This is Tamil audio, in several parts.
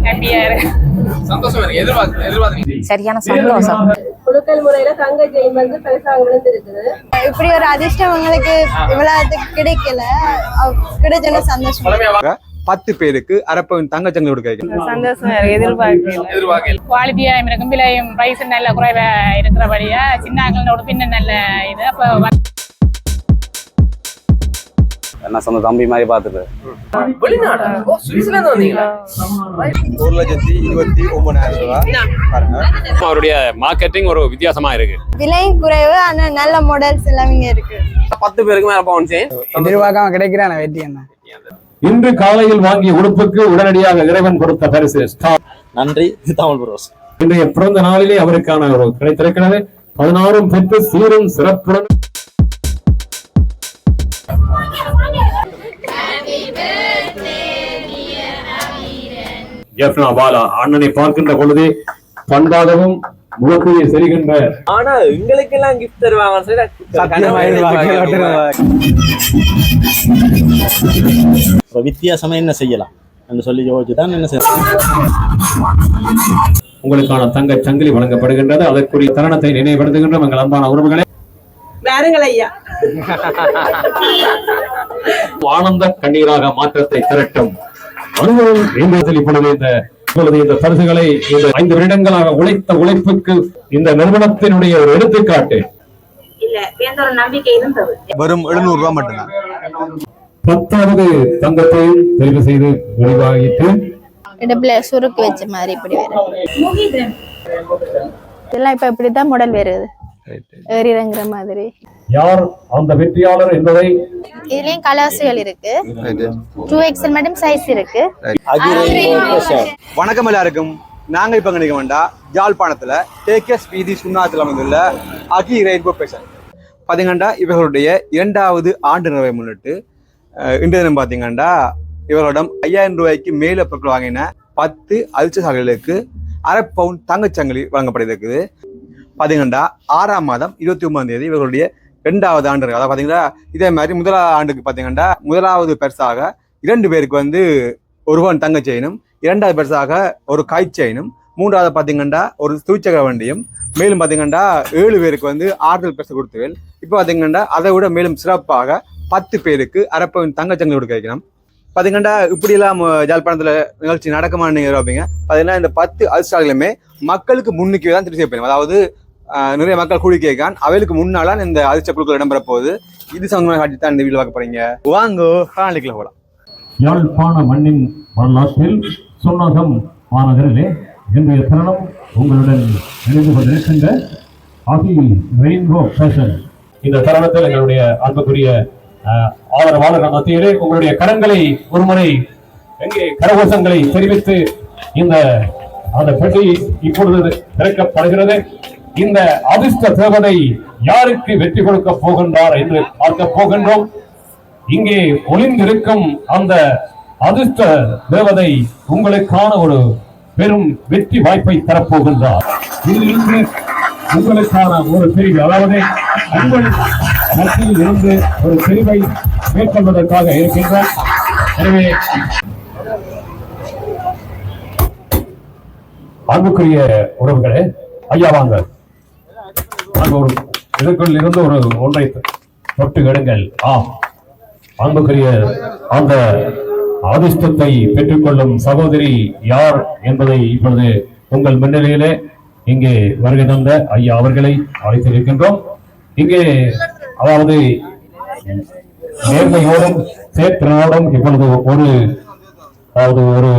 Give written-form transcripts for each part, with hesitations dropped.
ஹாப்பியா இருக்கு. சந்தோஷமா இருக்கு. சரியான சந்தோஷம். குலுக்கல் முறையில தங்க செயின் வந்து பரிசாக விழுந்திருக்குது. இப்படி ஒரு அதிர்ஷ்டம் உங்களுக்கு இவ்வளவு கிடைக்கல, கிடைச்சன சந்தோஷம். 10 பேருக்கு அரப்பவன் தங்கச்சங்கிலி கொடுக்க சந்தோஷமா இருக்கு. எதிர்பார்க்கல. குவாலிட்டியா இருக்கும், விலையும் பிரைஸ் நல்ல குறைவா இருக்கிறபடியா சின்னாங்களோட பின்ன நல்ல இது. அப்ப என்ன சொந்த தம்பி மாதிரி பார்த்துட்டு அவருடைய மார்க்கெட்டிங் ஒரு வித்தியாசமா இருக்கு. விலையும் குறைவு, ஆனா நல்ல மாடல்ஸ் எல்லாம் இங்க இருக்கு. 10 பேருக்கு மேல பவுன் செயின் எதிர்பார்க்காம கிடைக்கிறான வெற்றி என்ன. இன்று காலையில் வாங்கிய உடுப்புக்கு உடனடியாக இறைவன் கொடுத்த பரிசு. நன்றி தமிழ் புரோஸ். இன்றைய பிறந்த நாளிலே அவருக்கான ஒரு கிடைத்திருக்கிறது. 16 பெற்று சீரும் சிறப்புடன் அண்ணனை பார்க்கின்ற பொழுதே பண்பாகவும் முகத்திலே செல்கின்ற. ஆனா எங்களுக்கு எல்லாம் கிஃப்ட் தருவாங்க. வித்தியாசமா என்ன செய்யலாம் என்று சொல்லி யோசிச்சுதான் என்ன செய்யலாம். உங்களுக்கான தங்க சங்கிலி வழங்கப்படுகின்றது. அதற்குரிய தருணத்தை நினைவுபடுத்துகின்ற எங்கள் அன்பான உறவுகளே, ஆனந்த கண்ணீராக மாற்றத்தை திரட்டும் அனுபவம் என்பதில் இப்பொழுது இந்த பரிசுகளை இந்த 5 வருடங்களாக உழைத்த உழைப்புக்கு இந்த நிறுவனத்தினுடைய ஒரு எடுத்துக்காட்டு. வரும் 700 ரூபாய் மட்டும்தான். 10வது தங்கத்தையும் தெரிவு செய்து வெளிவாகிட்டு இடுப்புல சுருக்கு வச்ச மாதிரி இப்படி வரும். இதெல்லாம் இப்ப இப்படிதான் மாடல் வருது, ஏறிறங்குற மாதிரி. யார் அந்த வெற்றியாளர் என்பதை இதுலயும் கலர்ஸ்கள் இருக்கு. 2XL மட்டும் சைஸ் இருக்கு. வணக்கம் எல்லாருக்கும். நாங்க இப்ப நினைக்க வேண்டாம், யாழ்ப்பாணத்துல டேகேஎஸ் வீதி சுண்ணாத்துல அமைந்துள்ள அகி ரெயின்போ பேஷன் பாத்தீங்கன்னா இவர்களுடைய 2வது ஆண்டு நிறைவை முன்னிட்டு இன்றைய தினம் பாத்தீங்கன்னா இவர்களிடம் 5000 ரூபாய்க்கு மேல பொருட்கள் வாங்கின 10 அதிர்ஷ்டசாலிகளுக்கு அரை பவுன் தங்கச்சங்கிலி வழங்கப்பட்டிருக்குது. பாத்தீங்கன்னா 6ஆம் மாதம் 29ஆம் தேதி இவர்களுடைய 2வது ஆண்டு இருக்கு. அதாவது பாத்தீங்கன்னா இதே மாதிரி முதலாவது ஆண்டுக்கு பாத்தீங்கன்னா முதலாவது பரிசாக 2 பேருக்கு வந்து 1 பவுன் தங்க செயினும், 2வது பரிசாக ஒரு கை செயினும், 3வது பாத்தீங்கன்னா ஒரு துவிச்சக்கர வண்டியும், மேலும் பாத்தீங்கன்னா 7 பேருக்கு வந்து ஆறுதல் பரிசு கொடுத்துவேன். இப்போ பாத்தீங்கன்னா அதை விட மேலும் சிறப்பாக 10 பேருக்கு அரப்பவன் தங்கச்சங்கிலி கொடுக்க வைக்கணும். பாத்தீங்கன்னா இப்படி எல்லாம் யாழ்ப்பாணத்துல நிகழ்ச்சி நடக்குமான்னு நீங்க இருப்பீங்க. பாத்தீங்கன்னா இந்த 10 அதிர்ஷ்டங்களுமே மக்களுக்கு முன்னுக்கு தான் தெரிவு செய்யப்படும். அதாவது நிறைய மக்கள் கூலி கேட்கான் அவைகளுக்கு முன்னால இந்த அதிர்ஷ்ட குழுக்கள் இடம்பெற போகுது. இது சம்பந்தமாக காட்டித்தான் இந்த வீடியோ பார்க்க போறீங்க. வாங்கோ காணொளிக்குள்ள போகலாம். யாழ்ப்பாண மண்ணின் வரலாற்றில் சுண்ணகம் மாநகரிலே இன்றைய தருணம் உங்களுடன் இணைந்து கொண்டிருக்கின்ற அகி ரெயின்போ பேஷன். இந்த தருணத்தில் எங்களுடைய அன்புக்குரிய ஆதரவாளர்கள் மத்தியிலே உங்களுடைய கரங்களை ஒருமுறை எங்கே கரகோஷங்களை தெரிவித்து அந்த பெட்டி இப்பொழுது திறக்கப்படுகிறது. இந்த அதிர்ஷ்ட தேவதை யாருக்கு வெற்றி கொடுக்க போகின்றார் என்று பார்க்க போகின்றோம். இங்கே ஒளிந்திருக்கும் அந்த அதிர்ஷ்ட தேவதை உங்களுக்கான ஒரு பெரும் வெற்றி வாய்ப்பை தரப்போகின்றார். இதிலிருந்து உங்களுக்கான ஒரு பிரிவு, அதாவது உங்கள் மத்தியில் இருந்து ஒரு பிரிவை மேற்கொள்வதற்காக இருக்கின்றார். எனவே அன்புக்குரிய உறவுகளே, ஐயா வாங்க. இதற்குள் இருந்து ஒன்றை தொட்டு எடுங்கள். அன்புக்குரிய அந்த அதிர்ஷ்டத்தை பெற்றுக்கொள்ளும் சகோதரி யார் என்பதை இப்பொழுது உங்கள் முன்னிலையிலே இங்கே வருகை தந்த ஐயா அவர்களை அழைத்திருக்கின்றோம். இங்கே அதாவது நேர்மையோடும் சேர்த்தினோடும் இப்பொழுது ஒரு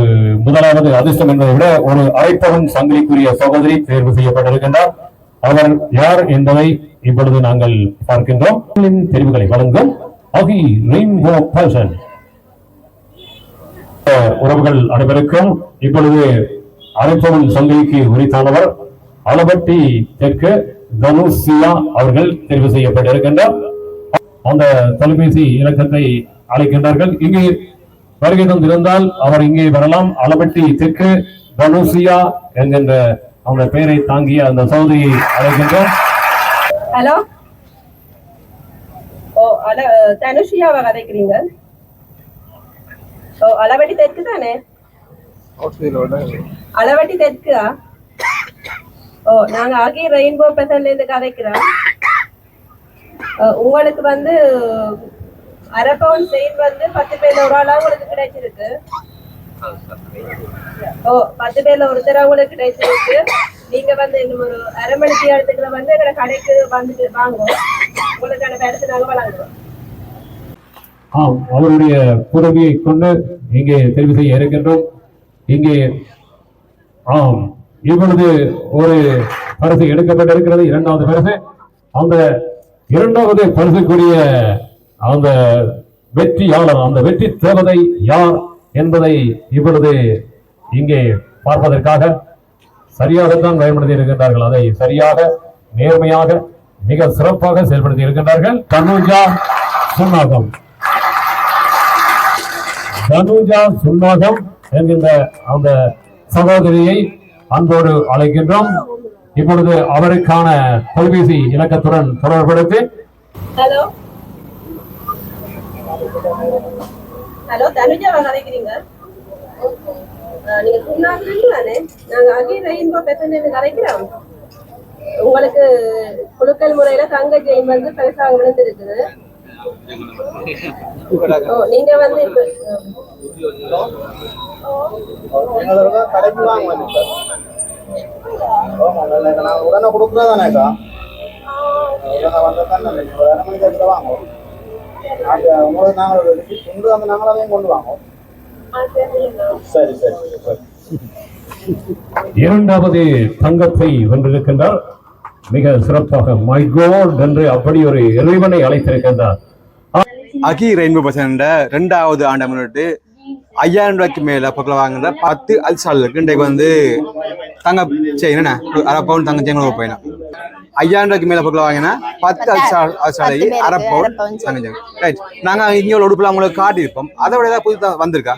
முதலாவது அதிர்ஷ்டம் என்பதை விட ஒரு அழைப்பவன் சங்கிலிக்குரிய சகோதரி தேர்வு செய்யப்பட்டிருக்கின்றார். அவர் யார் என்பதை இப்பொழுது நாங்கள் பார்க்கின்றோம். தெரிவுகளை வழங்கும் அகி ரெயின்போ பேஷன் உறவுகள் அனைவருக்கும் இப்பொழுது அழைப்பவன் சங்கிலிக்கு உரித்தானவர் அளவட்டி தெற்கு தனுஷியா அவர்கள் தெரிவு செய்யப்பட்டிருக்கின்றார். அந்த தொலைபேசி இலக்கத்தை அழைக்கின்றார்கள். இங்கே வருகை தந்திருந்தால் அவர் இங்கே வரலாம். அளவட்டி தெற்கு தனுஷியா என்கின்ற அந்த பெயரை தாங்கிய அந்த சகோதரியை அழைக்கின்றோம். ஹலோ, தனுஷியாவை கதைக்கிறீங்க? அளவட்டி தெற்கு தானே? அளவட்டி தெற்கா? ஓ, நாங்க ஆகி ரெயின்போ பெசன்ல இருந்து கதைக்கிறோம். உங்களுக்கு வந்து அரை பவுன் செயின் வந்து 10 பேர்ல ஒரு ஆளா உங்களுக்கு கிடைச்சிருக்கு. ஓ, 10 பேர்ல ஒருத்தர் உங்களுக்கு கிடைச்சிருக்கு. நீங்க வந்து இன்னும் ஒரு அரை மணி நேரத்துக்குள்ள வந்து எங்க கடைக்கு வந்துட்டு வாங்குவோம். உங்களுக்கான பரிசு நாங்க வழங்குவோம். அவருடைய உதவியை கொண்டு இங்கே தெரிவு செய்ய இருக்கின்றோம். இங்கே இப்பொழுது ஒரு பரிசு எடுக்கப்பட்டிருக்கிறது. இரண்டாவது பரிசு. அந்த இரண்டாவது பரிசுக்குரிய அந்த வெற்றியாளர், அந்த வெற்றி தேவதை யார் என்பதை இப்பொழுது இங்கே பார்ப்பதற்காக சரியாகத்தான் பயன்படுத்தி இருக்கின்றார்கள். அதை சரியாக, நேர்மையாக, மிக சிறப்பாக செயல்படுத்தி இருக்கின்றார்கள். தனுஜா சுன்னாகம் என்கின்ற அந்த சகோதரியை அன்போடு அழைக்கின்றோம். இப்பொழுது அவருக்கான தொலைபேசி இலக்கத்துடன் தொடர்படுத்தி ஹலோ ஹலோ, தனுஜாவா கதைக்கிறீங்க? நீங்க சொன்னாங்களே, நாங்க அகி ரெயின்போ பெசன்ல கதைக்கிறோம். உங்களுக்கு குலுக்கல் முறையில தங்க ஜெயின் வந்து பரிசாக விழுந்திருக்குது. நீங்க வந்து கடைக்கு வாங்க உடனே கொடுக்குறதானேக்கா? உடனே வந்தா வாங்க. உங்களுக்கு நாங்கள் கொண்டு வந்து நாங்களாவே கொண்டு வாங்க. சரி சரி சரி. இரண்டாவது தங்கத்தை வென்றிருக்கின்றார். மிக சிறப்பாக மை காட் என்று அப்படி ஒரு இறைவனை அழைத்திருக்கின்றார். அகி ரெயின்போ பெசன் 2வது ஆண்டை முன்னிட்டு 5000 ரூபாய்க்கு மேல பொருட்கள் வாங்குற 10 அல்சாலுக்கு இன்றைக்கு வந்து தங்க செயின் என்ன அரை பவுன் தங்க செயின் போயிடும். 5000 ரூபாய்க்கு மேல பொருட்கள் வாங்கினா 10 அல்சாலைக்கு அரை பவுன் தங்க செயின். ரைட். நாங்க இங்க ஒரு உடுப்புல உங்களுக்கு காட்டியிருப்போம். அதை விட ஏதாவது புதுசா வந்திருக்கா?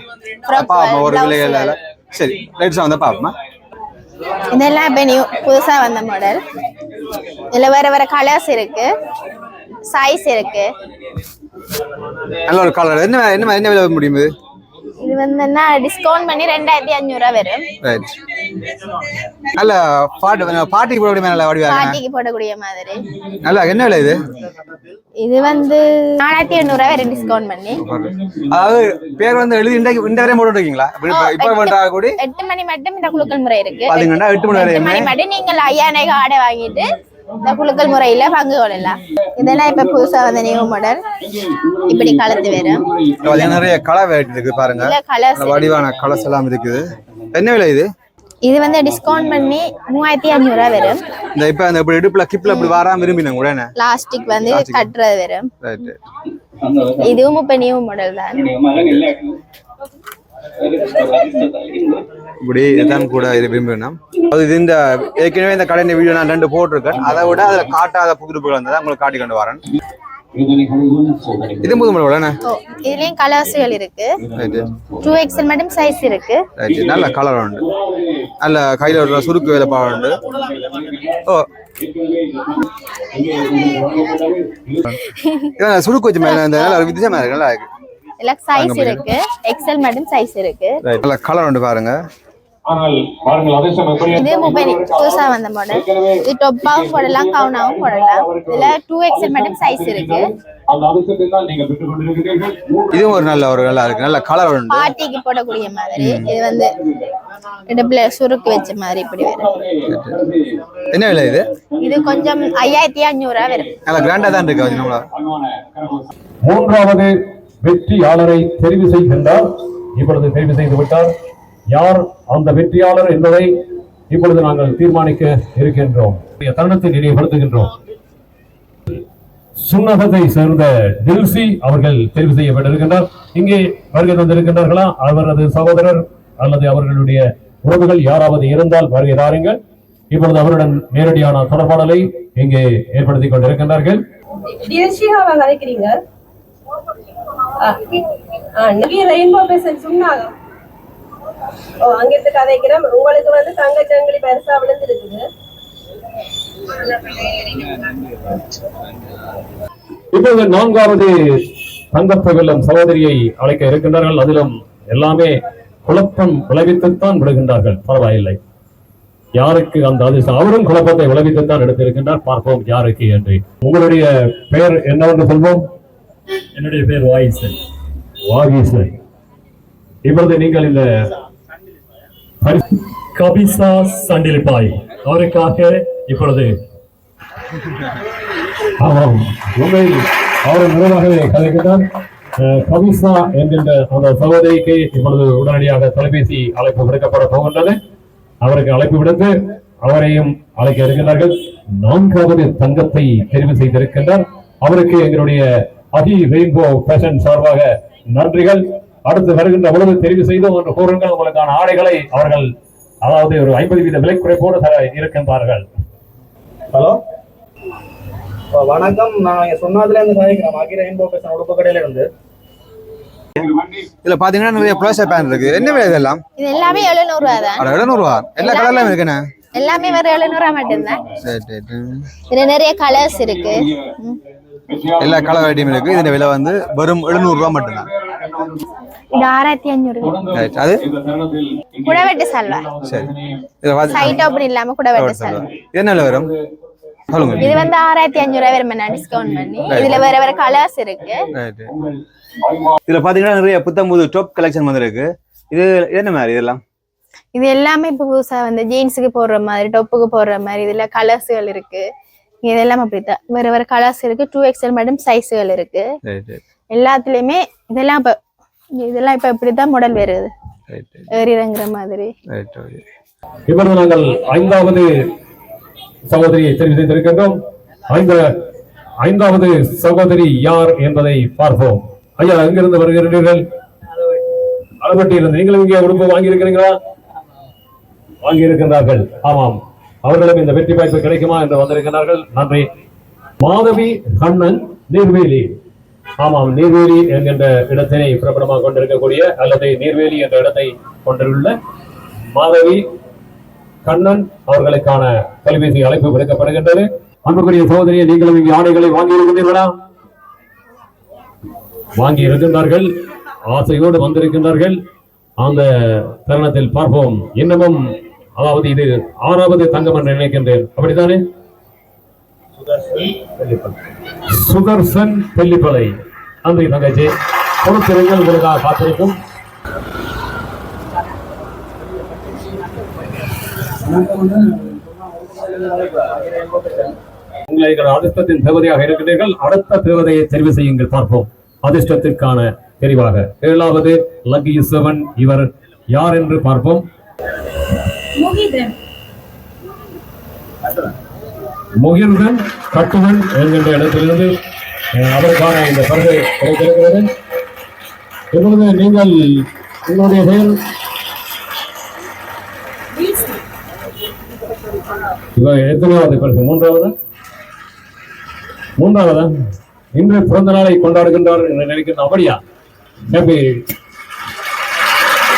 பாப்போம் ஒரு விலையில. சரி, ரைட்ஸா வந்தா பாப்போமா. இதெல்லாம் இப்ப நியூ புதுசா வந்த மாடல். இதுல வேற வேற கலர்ஸ் இருக்கு, சைஸ் இருக்கு. நல்ல ஒரு கலர். என்ன விலை முடியுது? இது வந்து என்ன டிஸ்கவுண்ட் பண்ணி 2500 வரும். ரைட். நல்ல பாட்டிக்கு போடக்கூடிய நல்ல வடிவா இருக்கு. பாட்டிக்கு போடக்கூடிய மாதிரி. நல்ல என்ன விலை இது? இது வந்து 4800 வரும் டிஸ்கவுண்ட் பண்ணி. அதாவது பேர் வந்து எழுதி இந்த வரையும் போட்டு இருக்கீங்களா? இப்ப பண்றா கூடி 8 மணி மட்டும் இந்த குலுக்கல் முறை இருக்கு. பாத்தீங்கன்னா 8 மணி மட்டும் நீங்கள் 5000 ஆடை வாங்கிட்டு இந்த குலுக்கல் முறையில பங்கு கொள்ளலாம். இதெல்லாம் இப்ப புதுசா வந்த நியூ மாடல். இப்படி கலந்து வரும். நிறைய கலர் வெரைட்டி இருக்கு பாருங்க. வடிவான கலர்ஸ் எல்லாம் இருக்குது. என்ன விலை இது? இது வந்து டிஸ்கவுண்ட் பண்ணி 3500 வரும். இந்த இப்ப அந்த இப்படி இடுப்புல கிப்ல இப்படி வராம விரும்பினேன் கூட என்ன பிளாஸ்டிக் வந்து கட்டுறது வரும். ரைட். இதுவும் இப்ப நியூ மாடல் தான். இப்படி இதான் கூட இது விரும்பினோம். அது இந்த ஏற்கனவே இந்த கடையின் வீடியோ நான் 2 போட்டிருக்கேன். அதை விட அதுல காட்டாத புதுப்புகள் வந்ததை உங்களுக்கு காட்டி கொண்டு வரேன். இது புது மாடல் என்ன? இதுலயும் கலர்ஸ்கள் இருக்கு. 2XL மட்டும் சைஸ் இருக்கு. நல்ல கலர் உண்டு. நல்ல கையில ஒரு சுருக்கு வேலை பாவம் உண்டு. ஓ, சுருக்கு வச்சு மேல நல்ல வித்தியாசமா இருக்கு. நல்லா இருக்கு. இல்ல சைஸ் இருக்கு. XL மட்டும் சைஸ் இருக்கு. நல்ல கலர் உண்டு பாருங்க. இது மொபைல் புதுசா வந்த மாடல். இது டொப்பாவும் போடலாம், கவுனாவும் போடலாம். இதுல 2XL மட்டும் சைஸ் இருக்கு. இதுவும் ஒரு நல்லா இருக்கு. நல்ல கலர் உண்டு. பார்ட்டிக்கு போடக்கூடிய மாதிரி. இது வந்து இடுப்புல சுருக்கு வச்ச மாதிரி இப்படி வரும். என்ன விலை இது? இது கொஞ்சம் 5500 வரும். நல்ல கிராண்டா தான் இருக்கு. மூன்றாவது வெற்றியாளரை தெரிவு செய்கின்றார். இப்பொழுது தெரிவு செய்து விட்டார். யார் அந்த வெற்றியாளர் என்பதை இப்பொழுது நாங்கள் தீர்மானிக்க இருக்கின்றோம். தருணத்தை நினைவுபடுத்துகின்றோம். சுன்னகத்தை சேர்ந்த டில்சி அவர்கள் தெரிவு செய்யப்பட்டிருக்கின்றார். இங்கே வருகை தந்திருக்கின்றார்களா? அவரது சகோதரர் அல்லது அவர்களுடைய உறவுகள் யாராவது இருந்தால் வருகை தாருங்கள். இப்பொழுது அவருடன் நேரடியான தொடர்பாடலை இங்கே ஏற்படுத்திக் கொண்டிருக்கின்றார்கள். ரெயின்போ பெசன் சொன்னாங்க. அங்கிருந்து கதைக்கிறோம். உங்களுக்கு வந்து தங்க சங்கிலி பரிசா விழுந்திருக்குது. இப்போது 4வது தங்கப்பை வெல்லும் சகோதரியை அழைக்க இருக்கின்றார்கள். அதிலும் எல்லாமே குழப்பம் விளைவித்துத்தான் விடுகின்றார்கள். பரவாயில்லை, யாருக்கு அந்த அதிர்ஷ்டம், அவரும் குழப்பத்தை விளைவித்துத்தான் எடுத்திருக்கின்றார். பார்ப்போம் யாருக்கு என்று. உங்களுடைய பெயர் என்னவென்று சொல்வோம்? என்னுடைய பேர் வாயிசன். வாகீசன். இப்பொழுது நீங்கள் இந்த கபிசா சண்டிலிப்பாய் அவருக்காக இப்பொழுது ஆமாம், உண்மையில் அவர் நிறைவாகவே கதைக்கின்றார். கபிசா என்கின்ற அந்த சகோதரிக்கு இப்பொழுது உடனடியாக தொலைபேசி அழைப்பு விடுக்கப்பட போகின்றது. அவருக்கு அழைப்பு விடுத்து அவரையும் அழைக்க இருக்கின்றார்கள். 4வது தங்கத்தை தெரிவு செய்திருக்கின்றார். அவருக்கு எங்களுடைய அதி ரெயின்போ ஃபேஷன் சார்பாக நன்றிகள். அடுத்து வருகின்ற பொழுது தெரிவு செய்தோம் என்று கூறுங்கள். உங்களுக்கான ஆடைகளை அவர்கள் அதாவது ஒரு 50% விலை குறைப்போடு தர இருக்கின்றார்கள். ஹலோ, வணக்கம். நான் சொன்னதுல இருந்து சாதிக்கிறேன். ஆகி ரெயின்போ ஃபேஷன் உடுப்பு கடையில இருந்து. இதுல பாத்தீங்கன்னா நிறைய ப்ளோசர் பேண்ட் இருக்கு. என்ன விலை இதெல்லாம்? இது எல்லாமே 700 ரூபா தான். 700 ரூபா. எல்லா கலர்லயும் இருக்குண்ணே. எல்லாமே வெறும் 700 ரூபா மட்டும்தான். சரி. இதுல நிறைய கலர்ஸ் இருக்கு. எல்லா கலர் ஐட்டமும் இருக்கு. இதோட விலை வந்து வெறும் 700 ரூபா மட்டும்தான். இது 6500. அது குடவெட்டு சல்வா. சரி. இது சைட் ஓபன் இல்லாம குடவெட்டு சல்வா. என்ன விலை வரும் சொல்லுங்க? இது வந்து 6500 ரூபாய் வரும். நான் டிஸ்கவுண்ட் பண்ணி இதுல வேற கலர்ஸ் இருக்கு. இதுல பாத்தீங்கன்னா நிறைய புத்தம் புது டாப் கலெக்ஷன் வந்திருக்கு. இது என்ன மாதிரி இதெல்லாம்? இது எல்லாமே இப்ப புதுசா வந்து ஜீன்ஸுக்கு போடுற மாதிரி, டொப்புக்கு போடுற மாதிரி இதுல கலர்ஸ்கள் இருக்கு. இதெல்லாம் அப்படித்தான் வேற கலர்ஸ் இருக்கு. 2XL மட்டும் சைஸ்கள் இருக்கு. எல்லாத்துலயுமே இதெல்லாம் இப்ப இப்படித்தான் மாடல் வருது, ஏறிறங்குற மாதிரி. இப்பொழுது நாங்கள் 5வது சகோதரியை தெரிவு செய்திருக்கின்றோம். 5வது சகோதரி யார் என்பதை பார்ப்போம். ஐயா, எங்கிருந்து வருகிறீர்கள்? அளவட்டி இருந்து. நீங்களும் இங்கே உடுப்பு வாங்கி இருக்கிறீங்களா? வாங்கி இருக்கின்றார்கள். ஆமாம், அவர்களும் இந்த வெற்றி வாய்ப்பு கிடைக்குமா என்று வந்திருக்கிறார்கள். நன்றி. மாதவி கண்ணன், நீர்வேலி. ஆமாம், நீர்வேலி என்கின்ற இடத்தினை பிரபலமாக கொண்டிருக்கக்கூடிய அல்லது நீர்வேலி என்ற இடத்தை கொண்டுள்ள மாதவி கண்ணன் அவர்களுக்கான தொலைபேசி அழைப்பு விடுக்கப்படுகின்றது. அன்புக்குரிய சகோதரியை, நீங்களும் இங்கே ஆடைகளை வாங்கி இருக்கின்றீர்களா? வாங்கி இருக்கின்றார்கள், ஆசையோடு வந்திருக்கின்றார்கள். அந்த தருணத்தில் பார்ப்போம். இன்னமும் அதாவது இது 6வது தங்கம் என்று நினைக்கின்றேன். அப்படித்தானே? சுதர்சன் பெல்லிப்பளை. நன்றி தங்கச்சி. பொறுத்திருங்கள், உங்களுக்காக காத்திருக்கும். உங்களை அதிர்ஷ்டத்தின் தேவதையாக இருக்கிறீர்கள். அடுத்த தேவதையை தெரிவு செய்யுங்கள், பார்ப்போம். அதிர்ஷ்டத்திற்கான தெரிவாக 7வது லக்கி 7 இவர் யார் என்று பார்ப்போம். முகிர்தன் கட்டுவன் என்கின்ற இடத்திலிருந்து அவருக்கான இந்த பரிசு கிடைத்திருக்கிறது. இப்பொழுது நீங்கள் உங்களுடைய பெயர்? எத்தனையாவது பரிசு? 3வதா? இன்று பிறந்த நாளை கொண்டாடுகின்றார் என்று நினைக்கிறேன். அப்படியா?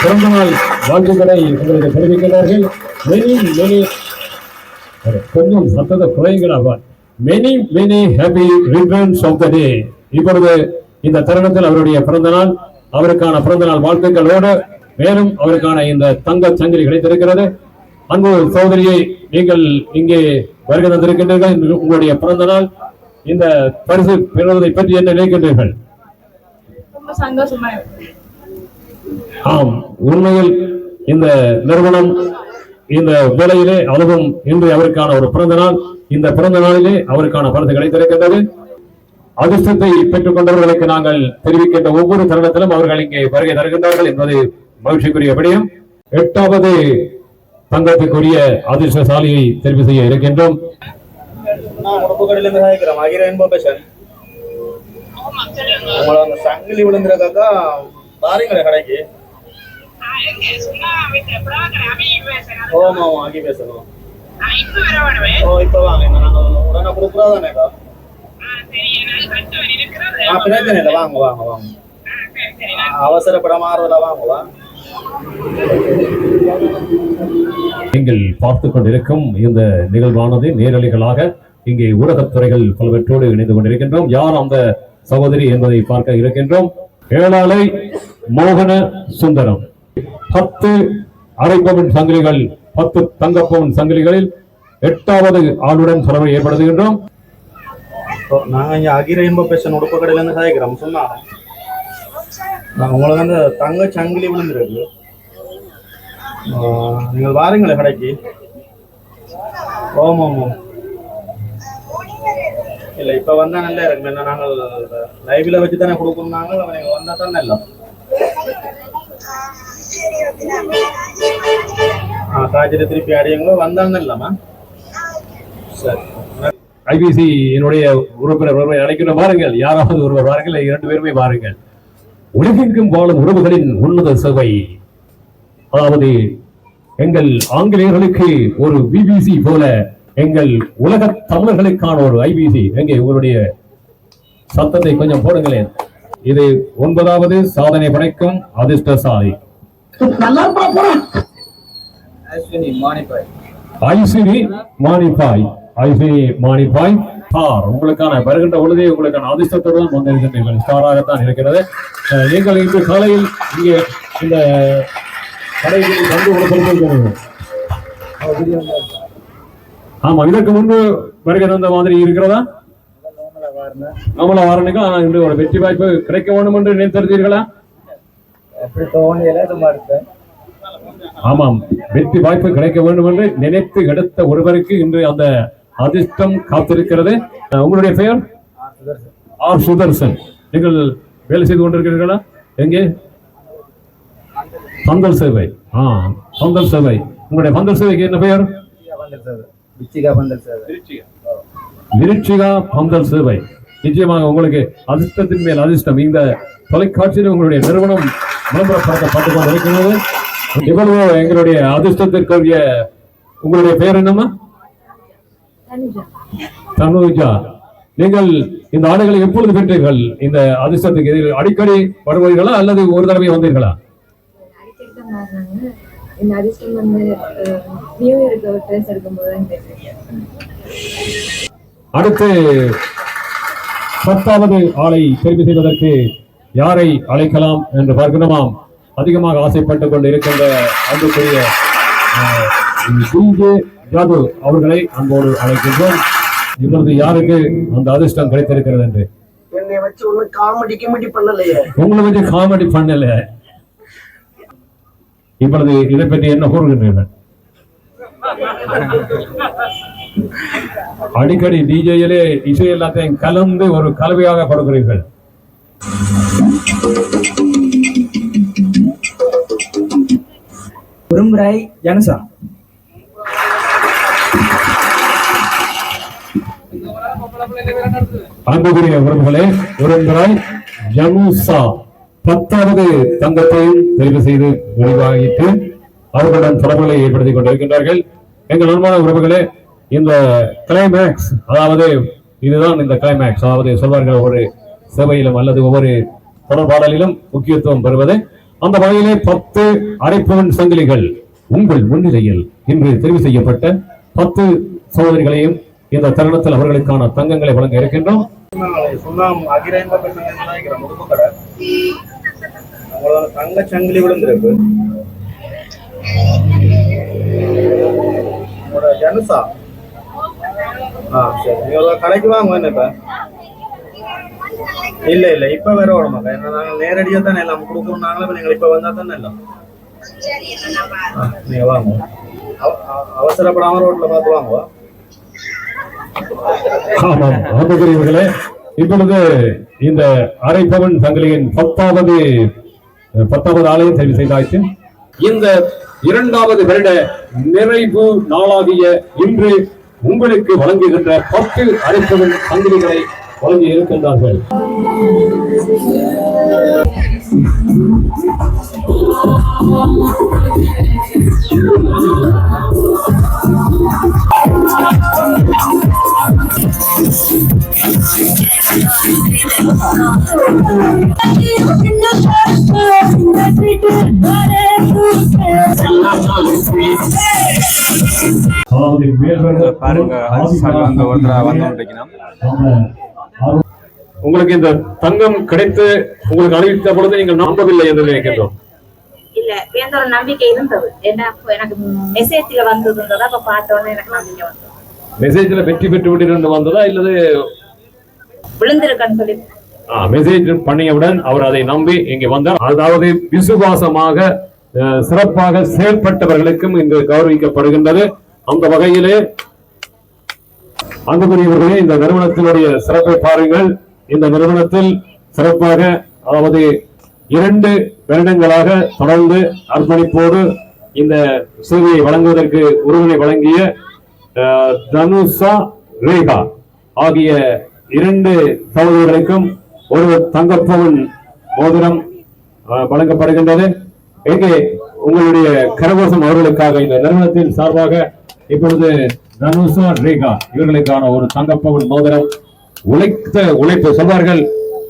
பிறந்த நாள் வாழ்த்துக்களை உங்களுக்கு தெரிவிக்கிறார்கள். கொஞ்சம் சத்தத்தை குறைகிறார். Many happy returns of the day. இப்பொழுது இந்த தருணத்தில் அவருடைய பிறந்த நாள், அவருக்கான பிறந்த நாள் வாழ்த்துக்களோடு மேலும் அவருக்கான இந்த தங்க சங்கிலி கிடைத்திருக்கிறது. அன்பு சகோதரியை, நீங்கள் இங்கே வருகை தந்திருக்கின்றீர்கள். உங்களுடைய பிறந்த நாள் இந்த பரிசு பெறுவதை பற்றி என்ன நினைக்கின்றீர்கள்? ரொம்ப சந்தோஷமா இருக்கு. ஆம், உண்மையில் இந்த நிறுவனம் இந்த வேளையிலே அதுவும் இன்று அவருக்கான ஒரு பிறந்த நாள். இந்த பிறந்த நாளிலே அவருக்கான பரிசு கிடைத்திருக்கின்றது. அதிர்ஷ்டத்தை பெற்றுக் கொண்டவர்களுக்கு நாங்கள் தெரிவிக்கின்ற ஒவ்வொரு தருணத்திலும் அவர்கள் இங்கே வருகை தருகின்றார்கள் என்பது மகிழ்ச்சிக்குரிய விடயம். 8வது தங்கத்துக்குரிய அதிர்ஷ்டசாலியை தெரிவு செய்ய இருக்கின்றோம். உடுப்பு கடையில இருந்து சாதிக்கிறேன். ஆகி ரெயின்போ ஃபேஷன். உங்களை அந்த சங்கிலி விழுந்துருக்காக்கா பாருங்களே கடைக்கு. ஆமா, ஆகி பேசணும். இப்ப வாங்க, உடனே கொடுக்குறாதானேக்கா? பிரச்சனை இல்லை, வாங்க வாங்க வாங்க. அவசரப்படாம வாங்குவா. நீங்கள் பார்த்துக் கொண்டிருக்கும் இந்த நிகழ்வானது நேரலைகளாக இங்கே ஊடகத்துறைகள் பலவற்றோடு இணைந்து கொண்டிருக்கின்றோம். யார் அந்த சகோதரி என்பதை பார்க்க இருக்கின்றோம். ஏழாலை மோகன சுந்தரம். 10 அரைப்பவன் சங்கிலிகள், 10 தங்கப்பவன் சங்கிலிகளில் 8வது ஆளுடன் தொடர்பை ஏற்படுத்துகின்றோம். நாங்கள் இங்கே அகிர இன்பேஷன் உடுப்பு கடையிலேருந்து சாய்க்கிறோம் சொன்னாங்க. உங்களுக்கு அந்த தங்க சங்கிலி விழுந்துருக்கு. நீங்கள் வாருங்களே கடைக்கு. ஓமாம் இல்லை இப்போ வந்தால் நல்லா இருக்கும். என்ன நாங்கள் லைவில் வச்சு தானே கொடுக்கணும். நாங்கள் நீங்கள் வந்தால் தான் நல்லா. காய்ச்சல் திருப்பி அடியுங்களோ வந்தால் நல்லாமா? சரி. ஐபிசி என்னுடைய உறுப்பினர் ஒருவரை அழைக்கிற வாருங்கள், யாராவது ஒருவர் வாருங்கள், 2 பேருமே வாருங்கள். உலகெங்கும் வாழும் உறவுகளின் உன்னத சேவை, அதாவது எங்கள் ஆங்கிலேயர்களுக்கு ஒரு பிபிசி போல எங்கள் உலக தமிழர்களுக்கான ஒரு ஐபிசி. எங்கே உங்களுடைய சத்தத்தை கொஞ்சம் போடுங்களேன். இது 9வது சாதனை படைக்கும் அதிர்ஷ்டசாலி ஐசினி மானிப்பாய் ஸ்டார். உங்களுக்கான வருகின்ற பொழுதே உங்களுக்கான அதிர்ஷ்டத்துடன் வந்திருக்கின்றீர்கள். ஸ்டாராகத்தான் இருக்கிறது. நீங்கள் இன்று காலையில் இங்கே இந்த கடைகளில் வந்து கொடுத்திருக்கிறீர்கள். ஆமா, இதற்கு முன்பு வருகை தந்த மாதிரி இருக்கிறதா? நம்மள வாரனுக்கு இன்று ஒரு வெற்றி வாய்ப்பு கிடைக்க வேண்டும் என்று நினைத்திருந்தீர்களா? ஆமாம், வெற்றி வாய்ப்பு கிடைக்க வேண்டும் என்று நினைத்து எடுத்த ஒருவருக்கு இன்று அந்த அதிர்ஷ்டம் காத்திருக்கிறது. உங்களுடைய பெயர்? ஆர் சுதர்சன். நீங்கள் வேலை செய்து கொண்டிருக்கிறீர்களா? எங்கே? பந்தல் சேவை. பந்தல் சேவை. உங்களுடைய பந்தல் சேவைக்கு என்ன பெயர்? விருட்சிகா பந்தல் சேவை. நிச்சயமாக உங்களுக்கு அதிர்ஷ்டத்தின் மேல் அதிர்ஷ்டம். இந்த தொலைக்காட்சியில் உங்களுடைய நிறுவனம் விளம்பரப்படுத்தப்பட்டுக் கொண்டிருக்கிறது. இவ்வளவு எங்களுடைய அதிர்ஷ்டத்திற்குரிய உங்களுடைய பெயர் என்னம்மா? தனுஜா. நீங்கள் இந்த ஆடைகளை எப்பொழுது பெற்றீர்கள்? இந்த அதிர்ஷ்டத்துக்கு அடிக்கடி வருவீர்களா அல்லது ஒரு தடவை வந்தீர்களா? அடுத்து 10வது ஆளை தெரிவு செய்வதற்கு யாரை அழைக்கலாம் என்று பார்க்கணுமாம். அதிகமாக ஆசைப்பட்டுக் கொண்டு இருக்கின்ற அன்புக்குரிய ஜாது அவர்களை அன்போடு அழைக்கின்றோம். இப்பொழுது யாருக்கு அந்த அதிர்ஷ்டம் கிடைத்திருக்கிறது என்று? என்னை வச்சு ஒண்ணு காமெடி பண்ணலையே. உங்களை வச்சு காமெடி பண்ணல. இப்பொழுது இதை பற்றி என்ன கூறுகின்றீர்கள்? அடிக்கடி டிஜேயிலே இசை எல்லாத்தையும் கலந்து ஒரு கலவையாக கொடுக்கிறீர்கள். உரும்புராய் ஜனசா. அன்புக்குரிய உறவுகளே, உரும்புராய் ஜனுசா 10வது தங்கத்தையும் தெரிவு செய்து விரிவாகிட்டு அவர்களுடன் தொடர்புகளை ஏற்படுத்திக் கொண்டிருக்கின்றார்கள். எங்கள் அன்பான உறவுகளே, இந்த கிளைமேக்ஸ், அதாவது இதுதான் இந்த கிளைமேக்ஸ், அதாவது சொல்வார்கள் ஒவ்வொரு சேவையிலும் அல்லது ஒவ்வொரு தொடர்பாடலிலும் முக்கியத்துவம் பெறுவது. அந்த வகையிலே 10 அரைப்பவன் சங்கிலிகள் உங்கள் முன்னிலையில் இன்று தெரிவு செய்யப்பட்ட 10 சகோதரிகளையும் இந்த தருணத்தில் அவர்களுக்கான தங்கங்களை வழங்க இருக்கின்றோம். தங்க சங்கிலி விழுந்திருக்கு. ஜனுசா. சரி, நீங்க கடைக்கு வாங்க. என்ன இல்ல இல்ல இப்ப வேற ஓடமாங்க. ஏன்னா நாங்க நேரடியா தானே எல்லாம் கொடுக்கணும். நாங்களும் நீங்கள் இப்ப வந்தா தானே எல்லாம். நீங்க வாங்க, அவசரப்படாம ரோட்ல பார்த்து வாங்க. ஆமாம், அன்புக்குரியவர்களே, இப்பொழுது இந்த அரைப்பவன் சங்கிலியின் 10வது ஆலயம் தெரிவு செய்தாச்சு. இந்த 2வது வருட நிறைவு நாளாகிய இன்று உங்களுக்கு வழங்குகின்ற 10 அரைப்பவன் சங்கிலிகளை வழங்கி இருக்கின்றார்கள். பாருங்க, உங்களுக்கு இந்த தங்கம் கிடைத்து உங்களுக்கு அறிவித்த பொழுது நீங்கள் நம்பவில்லை என்று நினைக்கின்றோம். இல்ல எந்த ஒரு நம்பிக்கை இருந்தது. என்ன எனக்கு மெசேஜ்ல வந்ததுன்றதா அப்ப பார்த்தோன்னே எனக்கு நம்பிக்கை வந்தது. மெசேஜ்ல வெற்றி பெற்று விட்டு வந்ததா இல்லது விழுந்திருக்கன்னு சொல்லி மெசேஜ் பண்ணியவுடன் அவர் அதை நம்பி இங்கே வந்தார். அதாவது விசுவாசமாக சிறப்பாக செயல்பட்டவர்களுக்கும் இங்கு கௌரவிக்கப்படுகின்றது. அந்த வகையிலே அன்புக்குரியவர்களே, இந்த நிறுவனத்தினுடைய சிறப்பை பாருங்கள். இந்த நிறுவனத்தில் சிறப்பாக அதாவது 2 வருடங்களாக தொடர்ந்து அர்ப்பணிப்போடு இந்த சேவையை வழங்குவதற்கு உறுதுணை வழங்கிய தனுஷா ரேகா ஆகிய 2 சகோதரர்களுக்கும் ஒரு தங்கப்பவுன் மோதிரம் வழங்கப்படுகின்றது. எங்கே உங்களுடைய கரகோஷம் அவர்களுக்காக இந்த நிறுவனத்தின் சார்பாக இப்பொழுது தனுஷா ரேகா இவர்களுக்கான ஒரு தங்கப்பவுன் மோதிரம். உழைப்பு சொல்வார்கள்,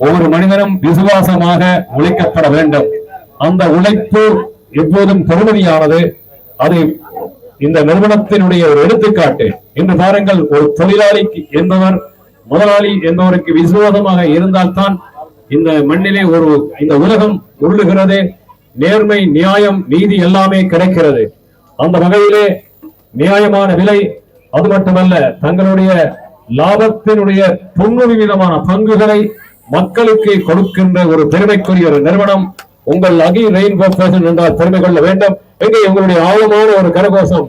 ஒவ்வொரு மனிதனும் விசுவாசமாக உழைக்கப்பட வேண்டும். அந்த உழைப்பு எப்போதும் பெருமதியானது. அதை இந்த நிறுவனத்தினுடைய ஒரு எடுத்துக்காட்டு. இன்று பாருங்கள், ஒரு தொழிலாளி என்பவர் முதலாளி என்பவருக்கு விசுவாசமாக இருந்தால்தான் இந்த மண்ணிலே இந்த உலகம் உருளுகிறது. நேர்மை, நியாயம், நீதி எல்லாமே கிடைக்கிறது. அந்த வகையிலே நியாயமான விலை, அது மட்டுமல்ல தங்களுடைய லாபத்தினுடைய 90% பங்குகளை மக்களுக்கு கொடுக்கின்ற ஒரு பெருமைக்குரிய ஒரு நிறுவனம் உங்கள் அகி ரெயின்போ ஃபேஷன் என்றால் பெருமை கொள்ள வேண்டும். எங்கே உங்களுடைய ஆழமான ஒரு கரகோஷம்.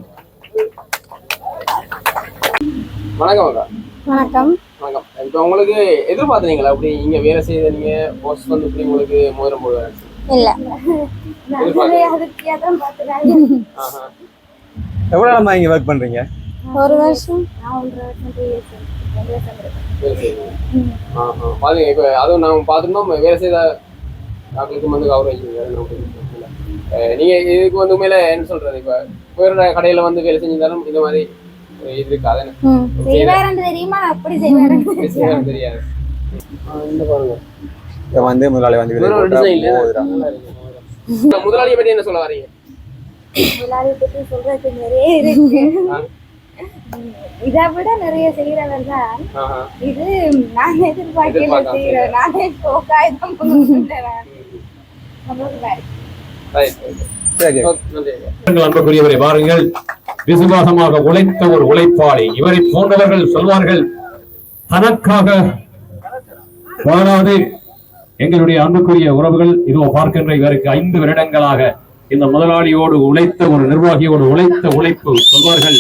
வணக்கம் அக்கா. வணக்கம். வணக்கம். இப்போ உங்களுக்கு எதிர்பார்த்தீங்களா அப்படி இங்க வேலை செய்த நீங்க போஸ்ட் வந்து இப்படி உங்களுக்கு மோதிரம் போடுவாங்க? இல்ல, எவ்வளவு நாளா இங்க ஒர்க் பண்றீங்க? 1 வருஷம். பாருங்க, இப்போ அதுவும் நாங்கள் பார்த்துருந்தோம் வேலை செய்த ஆட்களுக்கு வந்து கௌரவிச்சிருக்காரு. நீங்க இதுக்கு வந்து உண்மையில என்ன சொல்றது, இப்போ வேற கடையில வந்து வேலை செஞ்சிருந்தாலும் இந்த மாதிரி இது இருக்காது. தெரியுமா? அப்படி செய்வாரு தெரியாது. இந்த பாருங்க வந்து முதலாளி வந்து முதலாளியை பத்தி என்ன சொல்ல வரீங்க? முதலாளியை பத்தி சொல்றதுக்கு நிறைய இருக்கு. இதை விட நிறைய செய்யறவர் தான். இது நான் எதிர்பார்க்கல செய்யறேன். நானே காகிதம் அன்புக்குரியவரை பாருங்கள், விசுவாசமாக உழைத்த ஒரு உழைப்பாளி. இவரை போன்றவர்கள் சொல்வார்கள், தனக்காக வாழாது. எங்களுடைய அன்புக்குரிய உறவுகள் இதோ பார்க்கின்ற இவருக்கு 5 வருடங்களாக இந்த முதலாளியோடு உழைத்த ஒரு நிர்வாகியோடு உழைத்த உழைப்பு சொல்வார்கள்,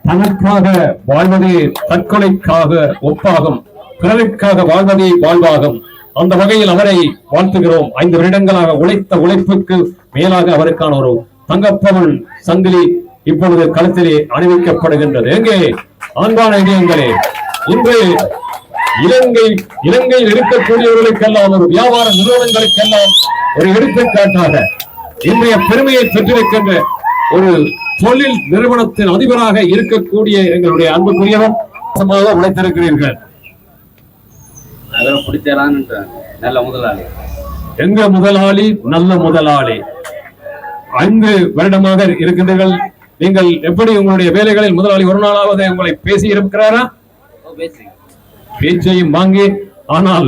தனக்காக வாழ்வதே தற்கொலைக்காக ஒப்பாகும், பிறருக்காக வாழ்வதே வாழ்வாகும். அந்த வகையில் அவரை வாழ்த்துகிறோம். 5 வருடங்களாக உழைத்த உழைப்புக்கு மேலாக அவருக்கான ஒரு தங்கப்பவுன் சங்கிலி இப்பொழுது களத்திலே அணிவிக்கப்படுகின்றது. எங்கே அன்பான இதயங்களே, இன்று இலங்கையில் இருக்கக்கூடியவர்களுக்கெல்லாம், ஒரு வியாபார நிறுவனங்களுக்கெல்லாம் ஒரு எடுத்துக்காட்டாக இன்றைய பெருமையை பெற்றிருக்கின்ற ஒரு தொழில் நிறுவனத்தின் அதிபராக இருக்கக்கூடிய எங்களுடைய அன்புக்குரியவர் உழைத்திருக்கிறீர்கள். நல்ல முதலாளி, எங்க முதலாளி, நல்ல முதலாளி. 5 வருடமாக இருக்கின்றீர்கள். நீங்கள் எப்படி உங்களுடைய வேலைகளில் முதலாளி ஒரு நாளாவது உங்களை பேசி இருக்கிறாரா? பேச்சையும் வாங்கி, ஆனால்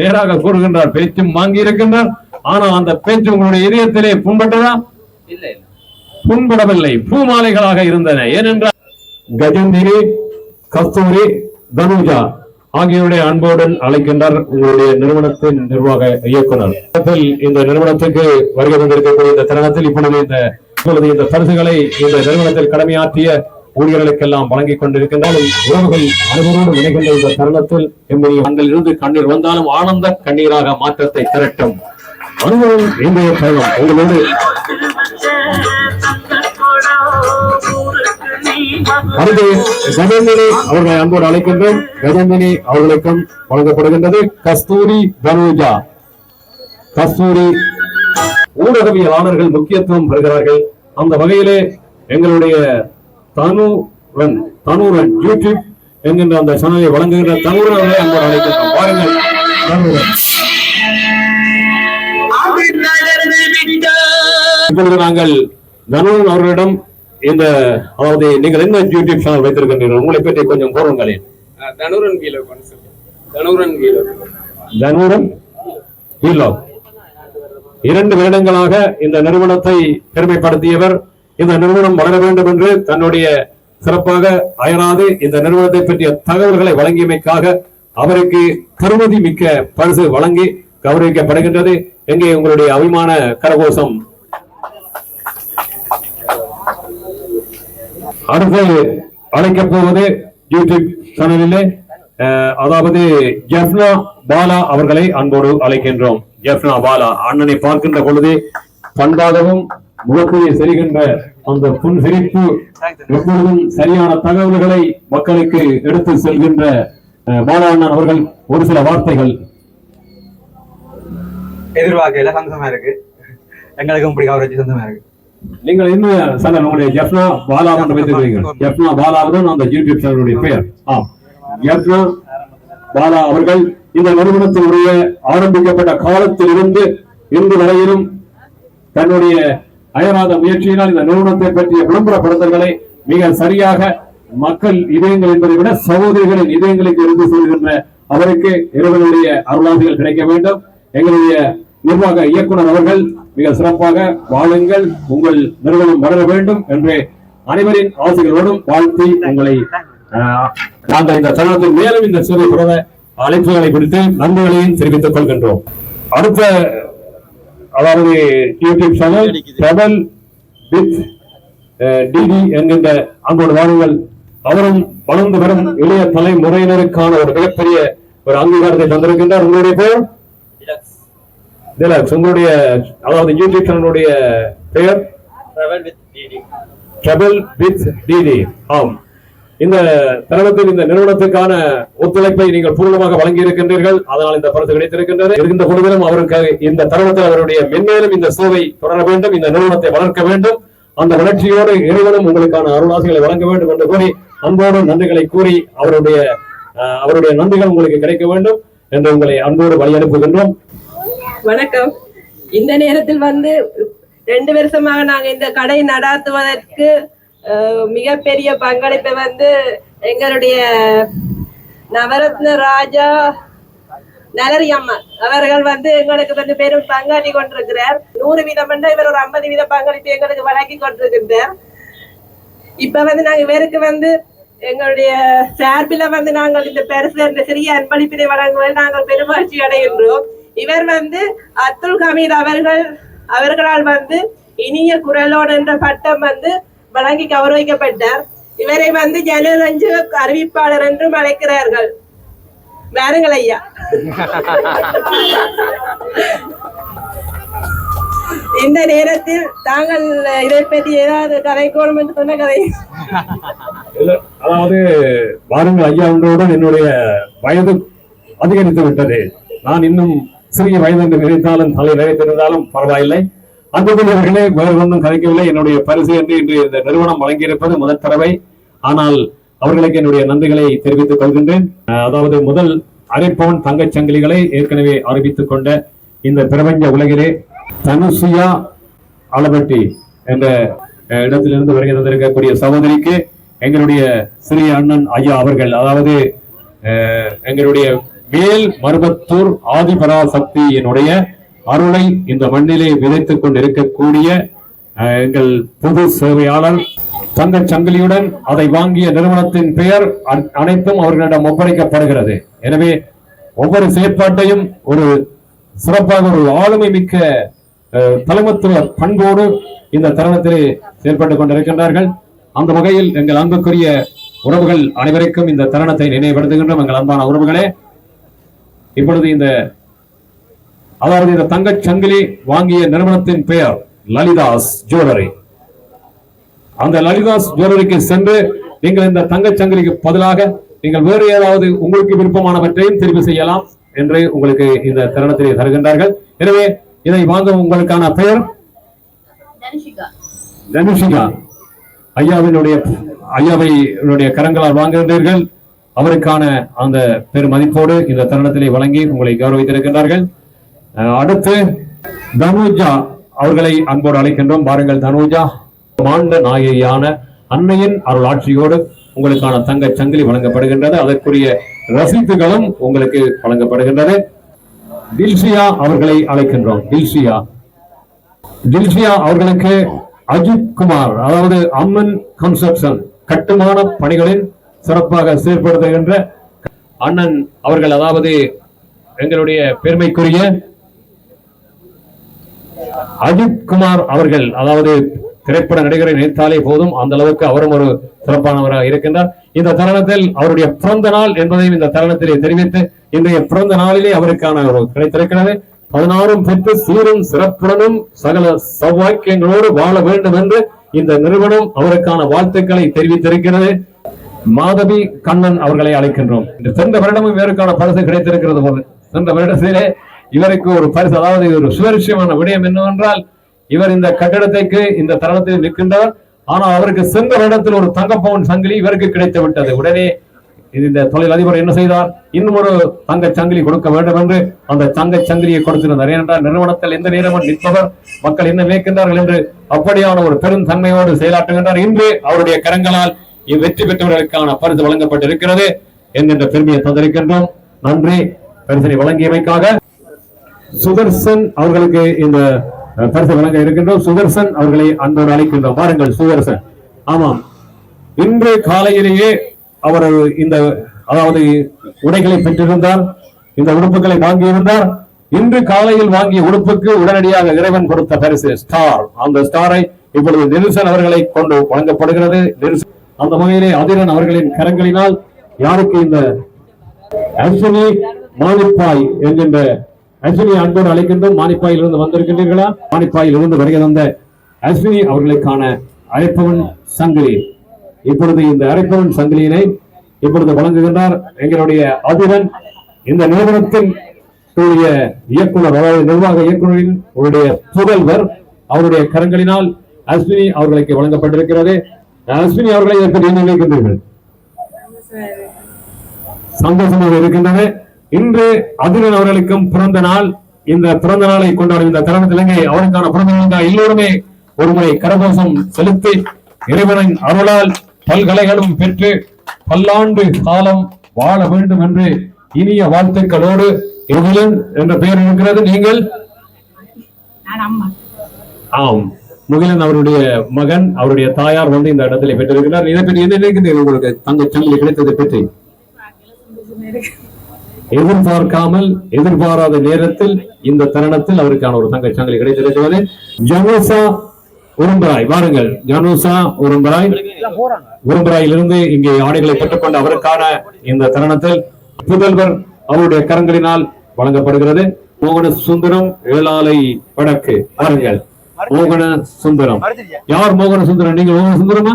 நேராக கூறுகின்றார், பேச்சும் வாங்கி இருக்கின்றார். ஆனால் அந்த பேச்சு உங்களுடைய இதயத்திலே புண்பட்டதா? இல்லை, புண்படவில்லை. பூமாலைகளாக இருந்தன. ஏனென்றால் கஜந்திரி, கஸ்தூரி, தனுஜா ஆகியோருடைய அன்புடன் அழைக்கின்றார் உங்களுடைய நிறுவனத்தின் நிர்வாக இயக்குனர். இந்த நிறுவனத்துக்கு வருகை வந்திருக்கக்கூடிய இந்த தருணத்தில் இப்பொழுது இந்த பரிசுகளை இந்த நிறுவனத்தில் கடமையாற்றிய ஊழியர்களுக்கெல்லாம் வழங்கிக் கொண்டிருக்கின்றாலும் உறவுகள் அனைவரோடு இணைகின்ற இந்த தருணத்தில் இருந்து கண்ணீர் வந்தாலும் ஆனந்த கண்ணீராக மாற்றத்தை திரட்டும் அனுபவம் இன்றைய தருணம். உங்களோடு அடுத்து கஜந்தினி அவர்களை அன்போடு அழைக்கின்றோம். கஜந்தினி அவர்களுக்கும் வழங்கப்படுகின்றது கஸ்தூரி தனுஜா. கஸ்தூரி ஊடகவியலாளர்கள் முக்கியத்துவம் பெறுகிறார்கள். அந்த வகையிலே எங்களுடைய தனுரன் யூடியூப் என்கின்ற அந்த சேனலை வழங்குகின்ற தனுரனை அன்போடு அழைக்கின்றோம். பாருங்கள், இப்பொழுது நாங்கள் தனுரன் அவர்களிடம் அதாவது நீங்கள் என்ன யூடியூப் சேனல் வைத்திருக்கின்றீர்கள், உங்களை பற்றி கொஞ்சம் கூறுங்களேன். தனுரன் வீலோக். 2 வருடங்களாக இந்த நிறுவனத்தை பெருமைப்படுத்தியவர். இந்த நிறுவனம் வளர வேண்டும் என்று தன்னுடைய சிறப்பாக அயராது இந்த நிறுவனத்தை பற்றிய தகவல்களை வழங்கியமைக்காக அவருக்கு பெருமதி மிக்க பரிசு வழங்கி கௌரவிக்கப்படுகின்றது. எங்கே உங்களுடைய அபிமான கரகோஷம். அடுத்து அழைக்கப் போவது யூடியூப் சேனலிலே அதாவது ஜெஃப்னா பாலா அவர்களை அன்போடு அழைக்கின்றோம். ஜெஃப்னா பாலா அண்ணனை பார்க்கின்ற பொழுது பண்பாகவும் முகத்திலே செல்கின்ற அந்த புன்சிரிப்பு, எப்பொழுதும் சரியான தகவல்களை மக்களுக்கு எடுத்து செல்கின்ற பாலா அண்ணன் அவர்கள் ஒரு சில வார்த்தைகள். எதிர்பார்க்கையில சந்தோஷமா இருக்கு, எங்களுக்கும் இப்படி கவரேஜ் சந்தோஷமா இருக்கு. நீங்கள் என்ன சேனல் உங்களுடைய ஜெஃப்னா பாலா என்று வைத்திருக்கிறீர்கள்? ஜெஃப்னா பாலா தான் அந்த யூடியூப் சேனலுடைய பெயர். ஜெஃப்னா பாலா அவர்கள் இந்த நிறுவனத்தினுடைய ஆரம்பிக்கப்பட்ட காலத்திலிருந்து இன்று வரையிலும் தன்னுடைய அயராத முயற்சியினால் இந்த நிறுவனத்தை பற்றிய விளம்பரப்படுத்தல்களை மிக சரியாக மக்கள் இதயங்கள் என்பதை விட சகோதரிகளின் இதயங்களுக்கு இருந்து செல்கின்ற அவருக்கு இறைவனுடைய அருளாசிகள் கிடைக்க வேண்டும். எங்களுடைய நிர்வாக இயக்குனர் அவர்கள் மிக சிறப்பாக வாழுங்கள், உங்கள் நிறுவனம் வளர வேண்டும் என்று அனைவரின் ஆசைகளோடும் வாழ்த்தி உங்களை நாங்கள் இந்த தருணத்தில் மேலும் இந்த சேவை புறத அழைப்புகளை குறித்து நன்றிகளையும் தெரிவித்துக் கொள்கின்றோம். அடுத்த அதாவது YouTube channel trouble with DD என்கின்ற அங்கோடு வாருங்கள். அவரும் வளர்ந்து வரும் இளைய தலைமுறையினருக்கான ஒரு மிகப்பெரிய ஒரு அங்கீகாரத்தை தந்திருக்கின்றார். உங்களுடைய பெயர் டிலக்ஸ். உங்களுடைய அதாவது யூடியூப் சேனலுடைய பெயர் ட்ரபிள் வித் டிடி. ஆம், இந்த தருணத்தில் இந்த நிறுவனத்துக்கான ஒத்துழைப்பை நீங்கள் பூர்ணமாக வழங்கி இருக்கின்றீர்கள். அதனால் இந்த பரிசு கிடைத்திருக்கின்றது. இருக்கின்ற பொழுதிலும் அவருக்கு இந்த தருணத்தில் அவருடைய மென்மேலும் இந்த சேவை தொடர வேண்டும், இந்த நிறுவனத்தை வளர்க்க வேண்டும். அந்த வளர்ச்சியோடு இறைவனும் உங்களுக்கான அருளாசிகளை வழங்க வேண்டும் என்று கூறி அன்போடு நன்றிகளை கூறி அவருடைய நன்றிகள் உங்களுக்கு கிடைக்க வேண்டும் என்று உங்களை அன்போடு வழி அனுப்புகின்றோம். வணக்கம். இந்த நேரத்தில் 2 வருஷமாக நாங்க இந்த கடை நடாத்துவதற்கு மிகப்பெரிய பங்களிப்பை எங்களுடைய நவரத்ன ராஜா நலரி அம்மா அவர்கள் எங்களுக்கு பெரும் பங்காற்றி கொண்டிருக்கிறார். 100% இவர் ஒரு 50% பங்களிப்பு எங்களுக்கு வழங்கி கொண்டிருக்கின்றார். இப்ப நாங்க இவருக்கு எங்களுடைய சார்பில நாங்கள் இந்த பெருசு இந்த சிறிய அன்பளிப்பினை வழங்குவதில் நாங்கள் பெருமகிழ்ச்சி அடைகின்றோம். இவர் அப்துல் ஹமீத் அவர்களால் இனிய குரலோடு என்ற பட்டம் வழங்கி கௌரவிக்கப்பட்டார். இவரை ஜனரஞ்ச அறிவிப்பாளர் என்றும் அழைக்கிறார்கள். வேறுங்கள் ஐயா. இந்த நேரத்தில் தாங்கள் இதை பற்றி ஏதாவது கதைக்கோணும் என்று சொன்ன கதை. அதாவது வாருங்கள் ஐயாவுடன் என்னுடைய வயது அதிகரித்து விட்டது. நான் இன்னும் சிறிய வயது என்று நினைத்தாலும் தலை நினைத்திருந்தாலும் பரவாயில்லை. அன்புக்குரியவர்களே, வேறு ஒன்றும் கதைக்கவில்லை. என்னுடைய பரிசு என்று இன்று இந்த நிறுவனம் வழங்கியிருப்பது முதல் தடவை. ஆனால் அவர்களுக்கு என்னுடைய நன்றிகளை தெரிவித்துக் கொள்கின்றேன். அதாவது முதல் அரைப்பவன் தங்கச் சங்கிலிகளை ஏற்கனவே அறிவித்துக் கொண்ட இந்த பிரபஞ்ச உலகிலே தனுசியா அளவட்டி என்ற இடத்திலிருந்து வருகை தந்திருக்கக்கூடிய சகோதரிக்கு எங்களுடைய சிறிய அண்ணன் ஐயா அவர்கள், அதாவது எங்களுடைய மேல் மருவத்தூர் ஆதிபராசக்தியினுடைய அருளை இந்த மண்ணிலே விதைத்துக் கொண்டிருக்கக்கூடிய எங்கள் பொது சேவையாளர் தங்கச் சங்கிலியுடன் அதை வாங்கிய நிறுவனத்தின் பெயர் அனைத்தும் அவர்களிடம் ஒப்படைக்கப்படுகிறது. எனவே ஒவ்வொரு செயற்பாட்டையும் ஒரு சிறப்பாக ஒரு ஆளுமை மிக்க தலைமத்துவ பண்போடு இந்த தருணத்திலே செயல்பட்டுக் கொண்டிருக்கின்றார்கள். அந்த வகையில் எங்கள் அன்புக்குரிய உறவுகள் அனைவருக்கும் இந்த தருணத்தை நினைவுபடுத்துகின்றோம். எங்கள் அன்பான உறவுகளே, இப்பொழுது இந்த தங்கச் சங்கிலி வாங்கிய நிறுவனத்தின் பெயர் லலிதாஸ் ஜுவல்லரி. அந்த லலிதாஸ் ஜுவல்லரிக்கு சென்று நீங்கள் இந்த தங்கச் சங்கிலிக்கு பதிலாக நீங்கள் வேறு ஏதாவது உங்களுக்கு விருப்பமானவற்றையும் தெரிவு செய்யலாம் என்று உங்களுக்கு இந்த தருணத்திலே தருகின்றார்கள். எனவே இதை வாங்க உங்களுக்கான பெயர் தனுஷிகா. ஐயாவை கரங்களால் வாங்குகின்றீர்கள். அவருக்கான அந்த பெருமதிப்போடு இந்த தருணத்திலே வழங்கி உங்களை கௌரவித்திருக்கின்றார்கள். அடுத்து தனுஜா அவர்களை அன்போடு அழைக்கின்றோம். பாருங்கள் தனுஜா, மாண்ட நாயகியான அன்னையின் அருள் ஆட்சியோடு உங்களுக்கான தங்கச் சங்கிலி வழங்கப்படுகின்றது. அதற்குரிய ரசீதுகளும் உங்களுக்கு வழங்கப்படுகின்றது. டில்ஷியா அவர்களை அழைக்கின்றோம். டில்ஷியா ஜில்சியா அவர்களுக்கு அஜித் குமார், அதாவது அம்மன் கன்ஸ்ட்ரக்ஷன் கட்டுமான பணிகளில் சிறப்பாக செயற்படுத்துகின்ற அண்ணன் அவர்கள், அதாவது எங்களுடைய பெருமைக்குரிய அஜித் குமார் அவர்கள், அதாவது திரைப்பட நடிகரை நினைத்தாலே போதும் அந்த அளவுக்கு அவரும் ஒரு சிறப்பானவராக இருக்கின்றார். இந்த தருணத்தில் அவருடைய பிறந்த நாள் என்பதையும் இந்த தருணத்திலே தெரிவித்து, இன்றைய பிறந்த நாளிலே அவருக்கான ஒரு கிடைத்திருக்கிறது. 16 பெற்று சீரும் சிறப்புடனும் சகல சௌவாக்கியங்களோடு வாழ வேண்டும் என்று இந்த நிறுவனம் அவருக்கான வாழ்த்துக்களை தெரிவித்திருக்கிறது. மாதவி கண்ணன் அவர்களை அழைக்கின்றோம். சென்ற வருடமும் இவருக்கான பரிசு கிடைத்திருக்கிறது போது, சென்ற வருடத்திலே இவருக்கு ஒரு பரிசு, அதாவது ஒரு சுவரிஷமான விடயம் என்னவென்றால், இவர் இந்த கட்டடத்திற்கு இந்த தருணத்தில் நிற்கின்றார். ஆனால் அவருக்கு சென்ற வருடத்தில் ஒரு தங்கப்பவுன் சங்கிலி இவருக்கு கிடைத்து விட்டது. உடனே இந்த தொழில் அதிபர் என்ன செய்தார், இன்னும் ஒரு தங்க சங்கிலி கொடுக்க வேண்டும் என்று அந்த தங்க சங்கிலியை கொடுத்திருந்தார். ஏனென்றால் நிறுவனத்தில் எந்த நேரமும் நிற்பவர் மக்கள் என்ன நினைக்கின்றார்கள் என்று அப்படியான ஒரு பெரும் தன்மையோடு செயலாற்றுகின்றார். இன்று அவருடைய கரங்களால் வெற்றி பெற்றவர்களுக்கான பரிசு வழங்கப்பட்டிருக்கிறது என்கின்ற பெருமையை தந்திருக்கின்றோம். நன்றி. பரிசனை வழங்கியமைக்காக சுதர்சன் அவர்களுக்கு இந்த பரிசு வழங்க இருக்கின்றோம். சுதர்சன் அவர்களை அன்போடு அழைக்கின்றோம். பாருங்கள் சுதர்சன். ஆமாம், இன்று காலையிலேயே அவர் இந்த அதாவது உடைகளை பெற்றிருந்தார், இந்த உடுப்புகளை வாங்கியிருந்தார். இன்று காலையில் வாங்கிய உடுப்புக்கு உடனடியாக இறைவன் கொடுத்த பரிசு ஸ்டார். அந்த ஸ்டாரை இப்பொழுது நெல்சன் அவர்களை கொண்டு வழங்கப்படுகிறது. அந்த வகையிலே அதிரன் அவர்களின் கரங்களினால் யாருக்கு இந்த அஸ்வினி மானிப்பாய் என்கின்ற அஸ்வினி அன்போடு அழைக்கின்றோம். மானிப்பாயில் இருந்து வந்திருக்கின்றீர்களா? மானிப்பாயில் இருந்து வருகை தந்த அஸ்வினி அவர்களுக்கான அழைப்பவன் சங்கிலி. இப்பொழுது இந்த அழைப்பவன் சங்கிலியினை இப்பொழுது வழங்குகின்றார் எங்களுடைய அதிரன். இந்த நிறுவனத்தின் இயக்குனர், அதாவது நிர்வாக இயக்குநரின் புதல்வர், அவருடைய கரங்களினால் அஸ்வினி அவர்களுக்கு வழங்கப்பட்டிருக்கிறது. அஸ்வினி அவர்களை இதற்கு நினைக்கின்றீர்கள்? சந்தோஷமாக இருக்கின்றன. இன்று அதிரன் அவர்களுக்கும் பிறந்த நாள். இந்த பிறந்த நாளை கொண்டாடும் இந்த தருணத்திலே அவருக்கான பிறந்த நாள் எல்லோருமே ஒருமுறை கரகோஷம் செலுத்தி இறைவனின் அருளால் பல்கலைகளும் பெற்று பல்லாண்டு காலம் வாழ வேண்டும் என்று இனிய வாழ்த்துக்களோடு முகிலன் என்ற பெயர் இருக்கிறது. நீங்கள்? ஆம், முகிலன் அவருடைய மகன், அவருடைய தாயார் வந்து இந்த இடத்துல பெற்றிருக்கிறார். இதை பற்றி என்ன நினைக்கிறீர்கள்? உங்களுக்கு தங்க சங்கிலி கிடைத்ததை பற்றி எதிர்பார்க்காமல் எதிர்பாராத நேரத்தில் இந்த தருணத்தில் அவருக்கான ஒரு தங்க சங்கிலி கிடைத்திருக்கிறது. ஜனோசா உரும்பராய், வாருங்கள். ஜனோசா உரும்பராயிலிருந்து இங்கே ஆடைகளை பெற்றுக்கொண்ட அவருக்கான இந்த தருணத்தில் புதல்வர் அவருடைய கரங்களினால் வழங்கப்படுகிறது. மோகன சுந்தரம் ஏழாலை வடக்கு, வாருங்கள். மோகன சுந்தரம். யார் மோகன சுந்தரம்? நீங்க மோகன சுந்தரமா?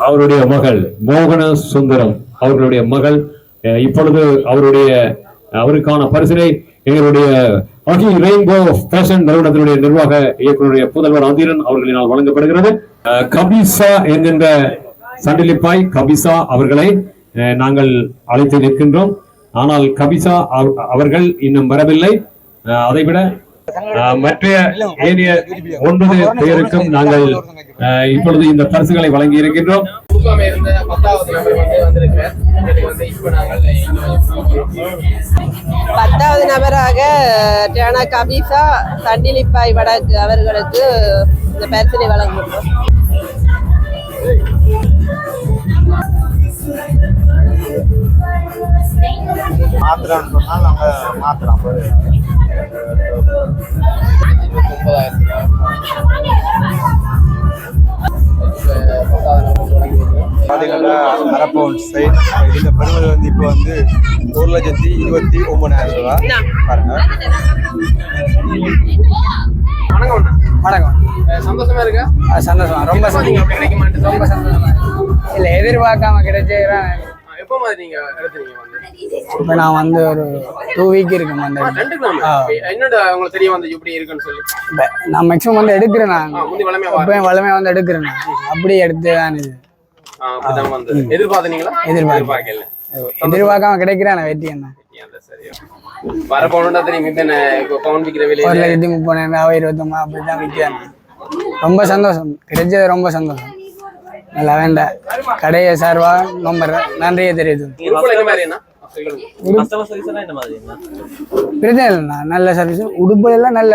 அவருடைய மகள் மோகன சுந்தரம், அவர்களுடைய மகள். இப்பொழுது அவருக்கான பரிசினை எங்களுடைய அகில் ரெயின்போ ஃபேஷன் நிறுவனத்தினுடைய நிர்வாக இயக்குநருடைய புதல்வர் அதிரன் அவர்களினால் வழங்கப்படுகிறது. கபிசா என்கின்ற சண்டிலிப்பாய் கபிசா அவர்களை நாங்கள் அழைத்து நிற்கின்றோம். ஆனால் கபிசா அவர்கள் இன்னும் வரவில்லை. அதைவிட மற்ற ஏனைய 9 பேருக்கும் நாங்கள் இப்பொழுது இந்த பரிசுகளை வழங்கி இருக்கின்றோம். இருந்த 10வது நபர் வந்திருக்கிறார். இப்ப நாங்கள் 10வது நபராக டேனா கபிசா சண்டிலிப்பாய் வடக்கு அவர்களுக்கு இந்த பரிசினை வழங்குகிறோம். மாத்திரான்னு சொன்னால் நாங்க மாத்திரம் பாத்தீங்கன்னா அரப்பவுன் சைட் இந்த பெருமதி வந்து இப்போ வந்து 1,29,900 ரூபாய் பாருங்க. வணக்கம். சந்தோஷமா இருக்கா? சந்தோஷமா, ரொம்ப ரொம்ப சந்தோஷமா. இல்ல எதிர்பார்க்காம கிடைச்சிருக்கிறேன். எப்போ மாதிரி நீங்க எடுத்தீங்க? இப்ப நான் வந்து ஒரு 2 வீக் இருக்கும். என்னோட உங்களுக்கு தெரிய வந்து எப்படி இருக்குன்னு சொல்லி நான் மேக்ஸிமம் வந்து எடுக்கிறேன். நான் வளமையா வந்து எடுக்கிறேன். நான் அப்படியே எடுத்துதான் இது எதிர்பார்க்காம கிடைக்கிறேன் வெற்றி. என்ன வர பவுண்டா தெரியும். பவுன் விற்கிற விலை 1,30,000 அப்படிதான் விற்கிறேன். ரொம்ப சந்தோஷம், கிடைச்சது ரொம்ப சந்தோஷம். நல்லா வேண்டாம் கடையை சார்பா ரொம்ப நன்றியை தெரியுது. கஸ்டமர் சர்வீஸ் எல்லாம் என்ன மாதிரி பிரச்சனை இல்லைண்ணா, நல்ல சர்வீஸ். உடுப்பு எல்லாம் நல்ல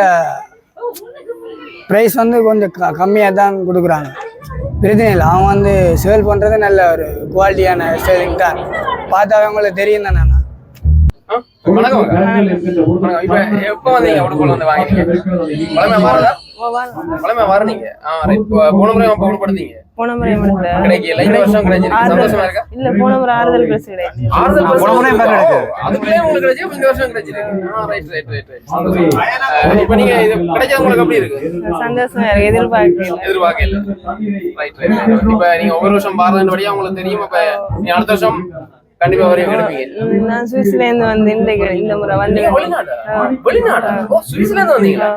ப்ரைஸ் வந்து கொஞ்சம் கம்மியாக தான் கொடுக்குறாங்க. பிரச்சனை இல்லை. அவங்க வந்து சேல் பண்ணுறது நல்ல ஒரு குவாலிட்டியான ஸ்டைலிங் தான். பார்த்தா அவங்களுக்கு தெரியும் தானே. வணக்கம். இப்ப எப்ப வந்தீங்க உடுப்புல வந்து வாங்கினீங்க? பழமை வாரீங்க. போன முறை படுத்தீங்க. போன முறை கிடைக்கல, இந்த வருஷம் கிடைச்சிருக்கு. சந்தோஷமா இருக்கா? இல்ல போன முறை ஆறுதல் பிரைஸ் கிடையாது. ஆறுதல் அதுக்குள்ளே உங்களுக்கு கிடைச்சு இந்த வருஷம் கிடைச்சிருக்கு. ரைட். இப்ப நீங்க இது கிடைச்சது உங்களுக்கு எப்படி இருக்கு? சந்தோஷமா இருக்கு. எதிர்பார்க்கல. ரைட். இப்ப நீங்க ஒவ்வொரு வருஷம் பாரதன்படியா உங்களுக்கு தெரியும். இப்ப நீ அடுத்த வருஷம் கண்டிப்பா வரையும் எடுப்பீங்க. நான் சுவிஸ்ல இருந்து வந்து இந்த முறை வந்து வெளிநாடு. ஓ, சுவிஸ்ல இருந்து வந்தீங்களா?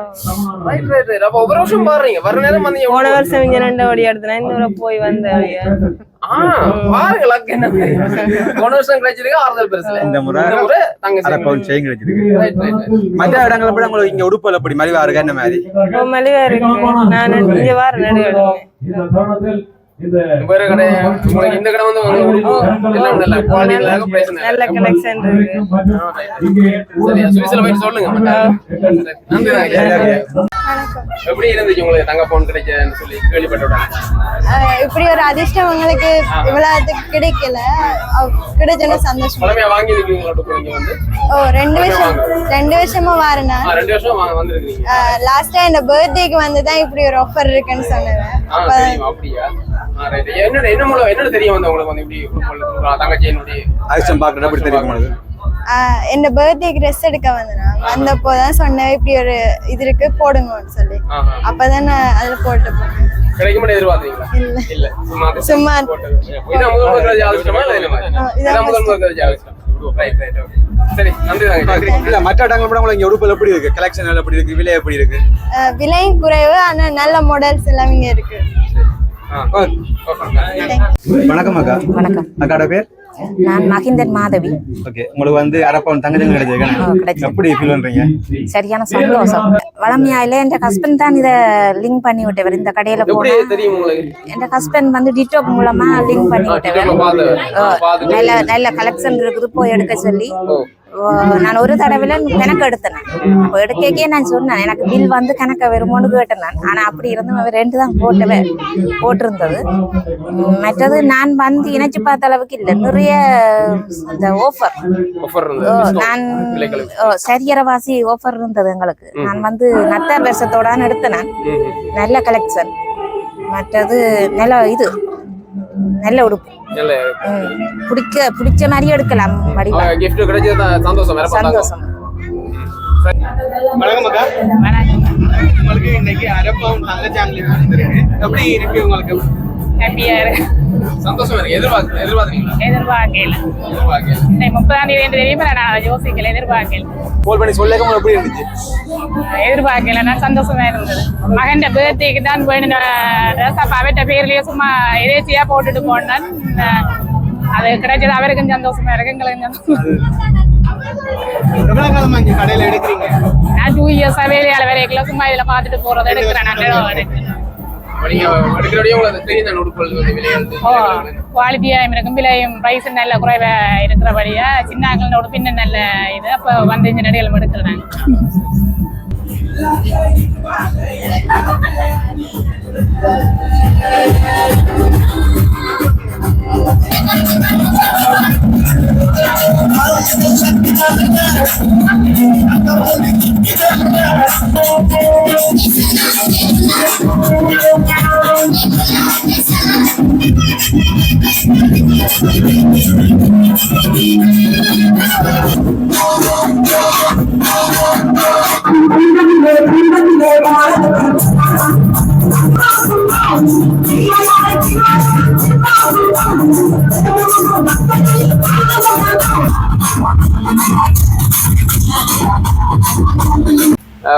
ரைட். அப்ப ஒவ்வொரு வருஷம் பாருங்க. வர நேரம் வந்தீங்க. போன வருஷம் இங்க 2 வடி எடுத்தேன். இந்த முறை போய் வந்தேன். பாருங்க என்ன போன வருஷம் கிடைச்சிருக்கு ஆறுதல் பெருசுல. இந்த முறை தங்க செயின் கிடைச்சிருக்கு. மற்ற இடங்களை விட உங்களுக்கு இங்க உடுப்புல எப்படி மலிவா இருக்கா? என்ன மாதிரி மலிவா இருக்கு. நான் இங்க வார நடுவேன். வேற கடை உங்களுக்கு இந்த கடை வந்து எல்லாம் நல்ல குவாலிட்டில இருக்கு, பிரைஸ் நல்ல கலெக்ஷன் இருக்கு. சரி, சுவிஸ்ல போய் சொல்லுங்க. எப்படி இருந்துச்சு உங்களுக்கு தங்க பவுன் கிடைச்சதுன்னு சொல்லி கேள்விப்பட்டோட? இப்படி ஒரு அதிர்ஷ்டம் உங்களுக்கு இவ்வளவு கிடைக்கல, கிடைச்சோன்னு சந்தோஷம். பழமையா வாங்கி இருக்கீங்களா? இங்க வந்து 2 வருஷமா வாரேனா. 2 வருஷம் வந்திருக்கீங்க. லாஸ்டா இந்த பர்த்டேக்கு வந்து தான் இப்படி ஒரு ஆஃபர் இருக்குன்னு சொன்னேன். அப்படியா? என்ன தெரியும் வந்து உங்களுக்கு வந்து இப்படி தங்கச்சியினுடைய அதிர்ஷ்டம் பார்க்கணும் அப்படி தெரியும் உங்களுக்கு? என்ன பர்த்டேக்கு ட்ரெஸ் எடுக்க வந்தப்போதான் சொன்னேன் இப்படி ஒரு இது இருக்கு போடுங்கன்னு சொல்லி. அப்பதான் நான் அதுல போட்டு போனேன். கிடைக்க மாட்டே எதிர்பார்த்தீங்களா? இல்ல, சும்மா சரி, நன்றி. மற்ற இடங்களை விட உங்களுக்கு உடுப்புல எப்படி இருக்கு? கலெக்ஷன் எப்படி இருக்கு? விலை எப்படி இருக்கு? விலையும் குறைவு, ஆனா நல்ல மாடல்ஸ் எல்லாம் இங்க இருக்கு. வணக்கம் அக்கா. வணக்கம். அக்காட பேர்? நான் மகிந்தன் மாதவி. ஓகே, உங்களுக்கு வந்து அரப்பவுன் தங்கச்சங்க கிடைச்சிருக்கு. எப்படி ஃபீல் பண்றீங்க? சரியான சந்தோஷம். வளமையாயில என் ஹஸ்பண்ட் தான் இதை லிங்க் பண்ணி விட்டவர். இந்த கடையில என் ஹஸ்பண்ட் வந்து டிக்டாக் மூலமா லிங்க் பண்ணி விட்டவர். நல்ல கலெக்ஷன் இருக்குது, போய் எடுக்க சொல்லி. நான் ஒரு தடவைல கணக்கு எடுத்தேன். அப்போ எடுக்கே நான் சொன்னேன், எனக்கு பில் வந்து கணக்க வருமோன்னு கேட்டேன் நான். ஆனா அப்படி இருந்து 2 தான் போட்டிருந்தது. மற்றது நான் வந்து இணைச்சு பார்த்த அளவுக்கு இல்லை, நிறைய இந்த ஆஃபர் நான் சரியரவாசி ஆஃபர் இருந்தது எங்களுக்கு. நான் வந்து நத்தார் வருஷத்தோட எடுத்தேன். நல்ல கலெக்ஷன். மற்றது நல்ல உடுப்பு, பிடிச்ச மாதிரி எடுக்கலாம். சந்தோஷம். உங்களுக்கு இன்னைக்கு அரப்பவுன் தங்கச்சாங்கலி வந்திருக்கு. எப்படி இருக்கு உங்களுக்கு? ஹாப்பியா இருக்கு. சந்தோஷமா இருக்கு. எதிர்பார்க்கல. 30ஆம் தேதி தெரியுமா? நான் யோசிக்கல, எதிர்பார்க்கல. கால் பண்ணி சொல்லுங்க, எப்படி இருந்துச்சு? எதிர்பார்க்கல. நான் சந்தோஷமா இருந்தது. மகன் பர்த்டேக்கு தான் வேணும் ட்ரெஸ். அப்ப அவர்கிட்ட பேர்லயே சும்மா எதேச்சியா போட்டுட்டு போனேன். அது கிடைச்சது அவருக்கும் சந்தோஷமா இருக்கு, எங்களுக்கும் சந்தோஷமா. எவ்வளவு காலமா இங்க கடையில எடுக்கிறீங்க? நான் 2 இயர்ஸ் வேலையால வேலைக்குள்ள சும்மா இதுல பாத்துட்டு போறது எடுக்கிறேன். குவாலிட்டியாயும் இருக்கும், விலையும் பிரைஸ் நல்ல குறைவா இருக்கிறபடியா சின்னாங்களோட பின்ன நல்ல இது. அப்ப வந்து இந்த நடையில எடுக்கிறேன்.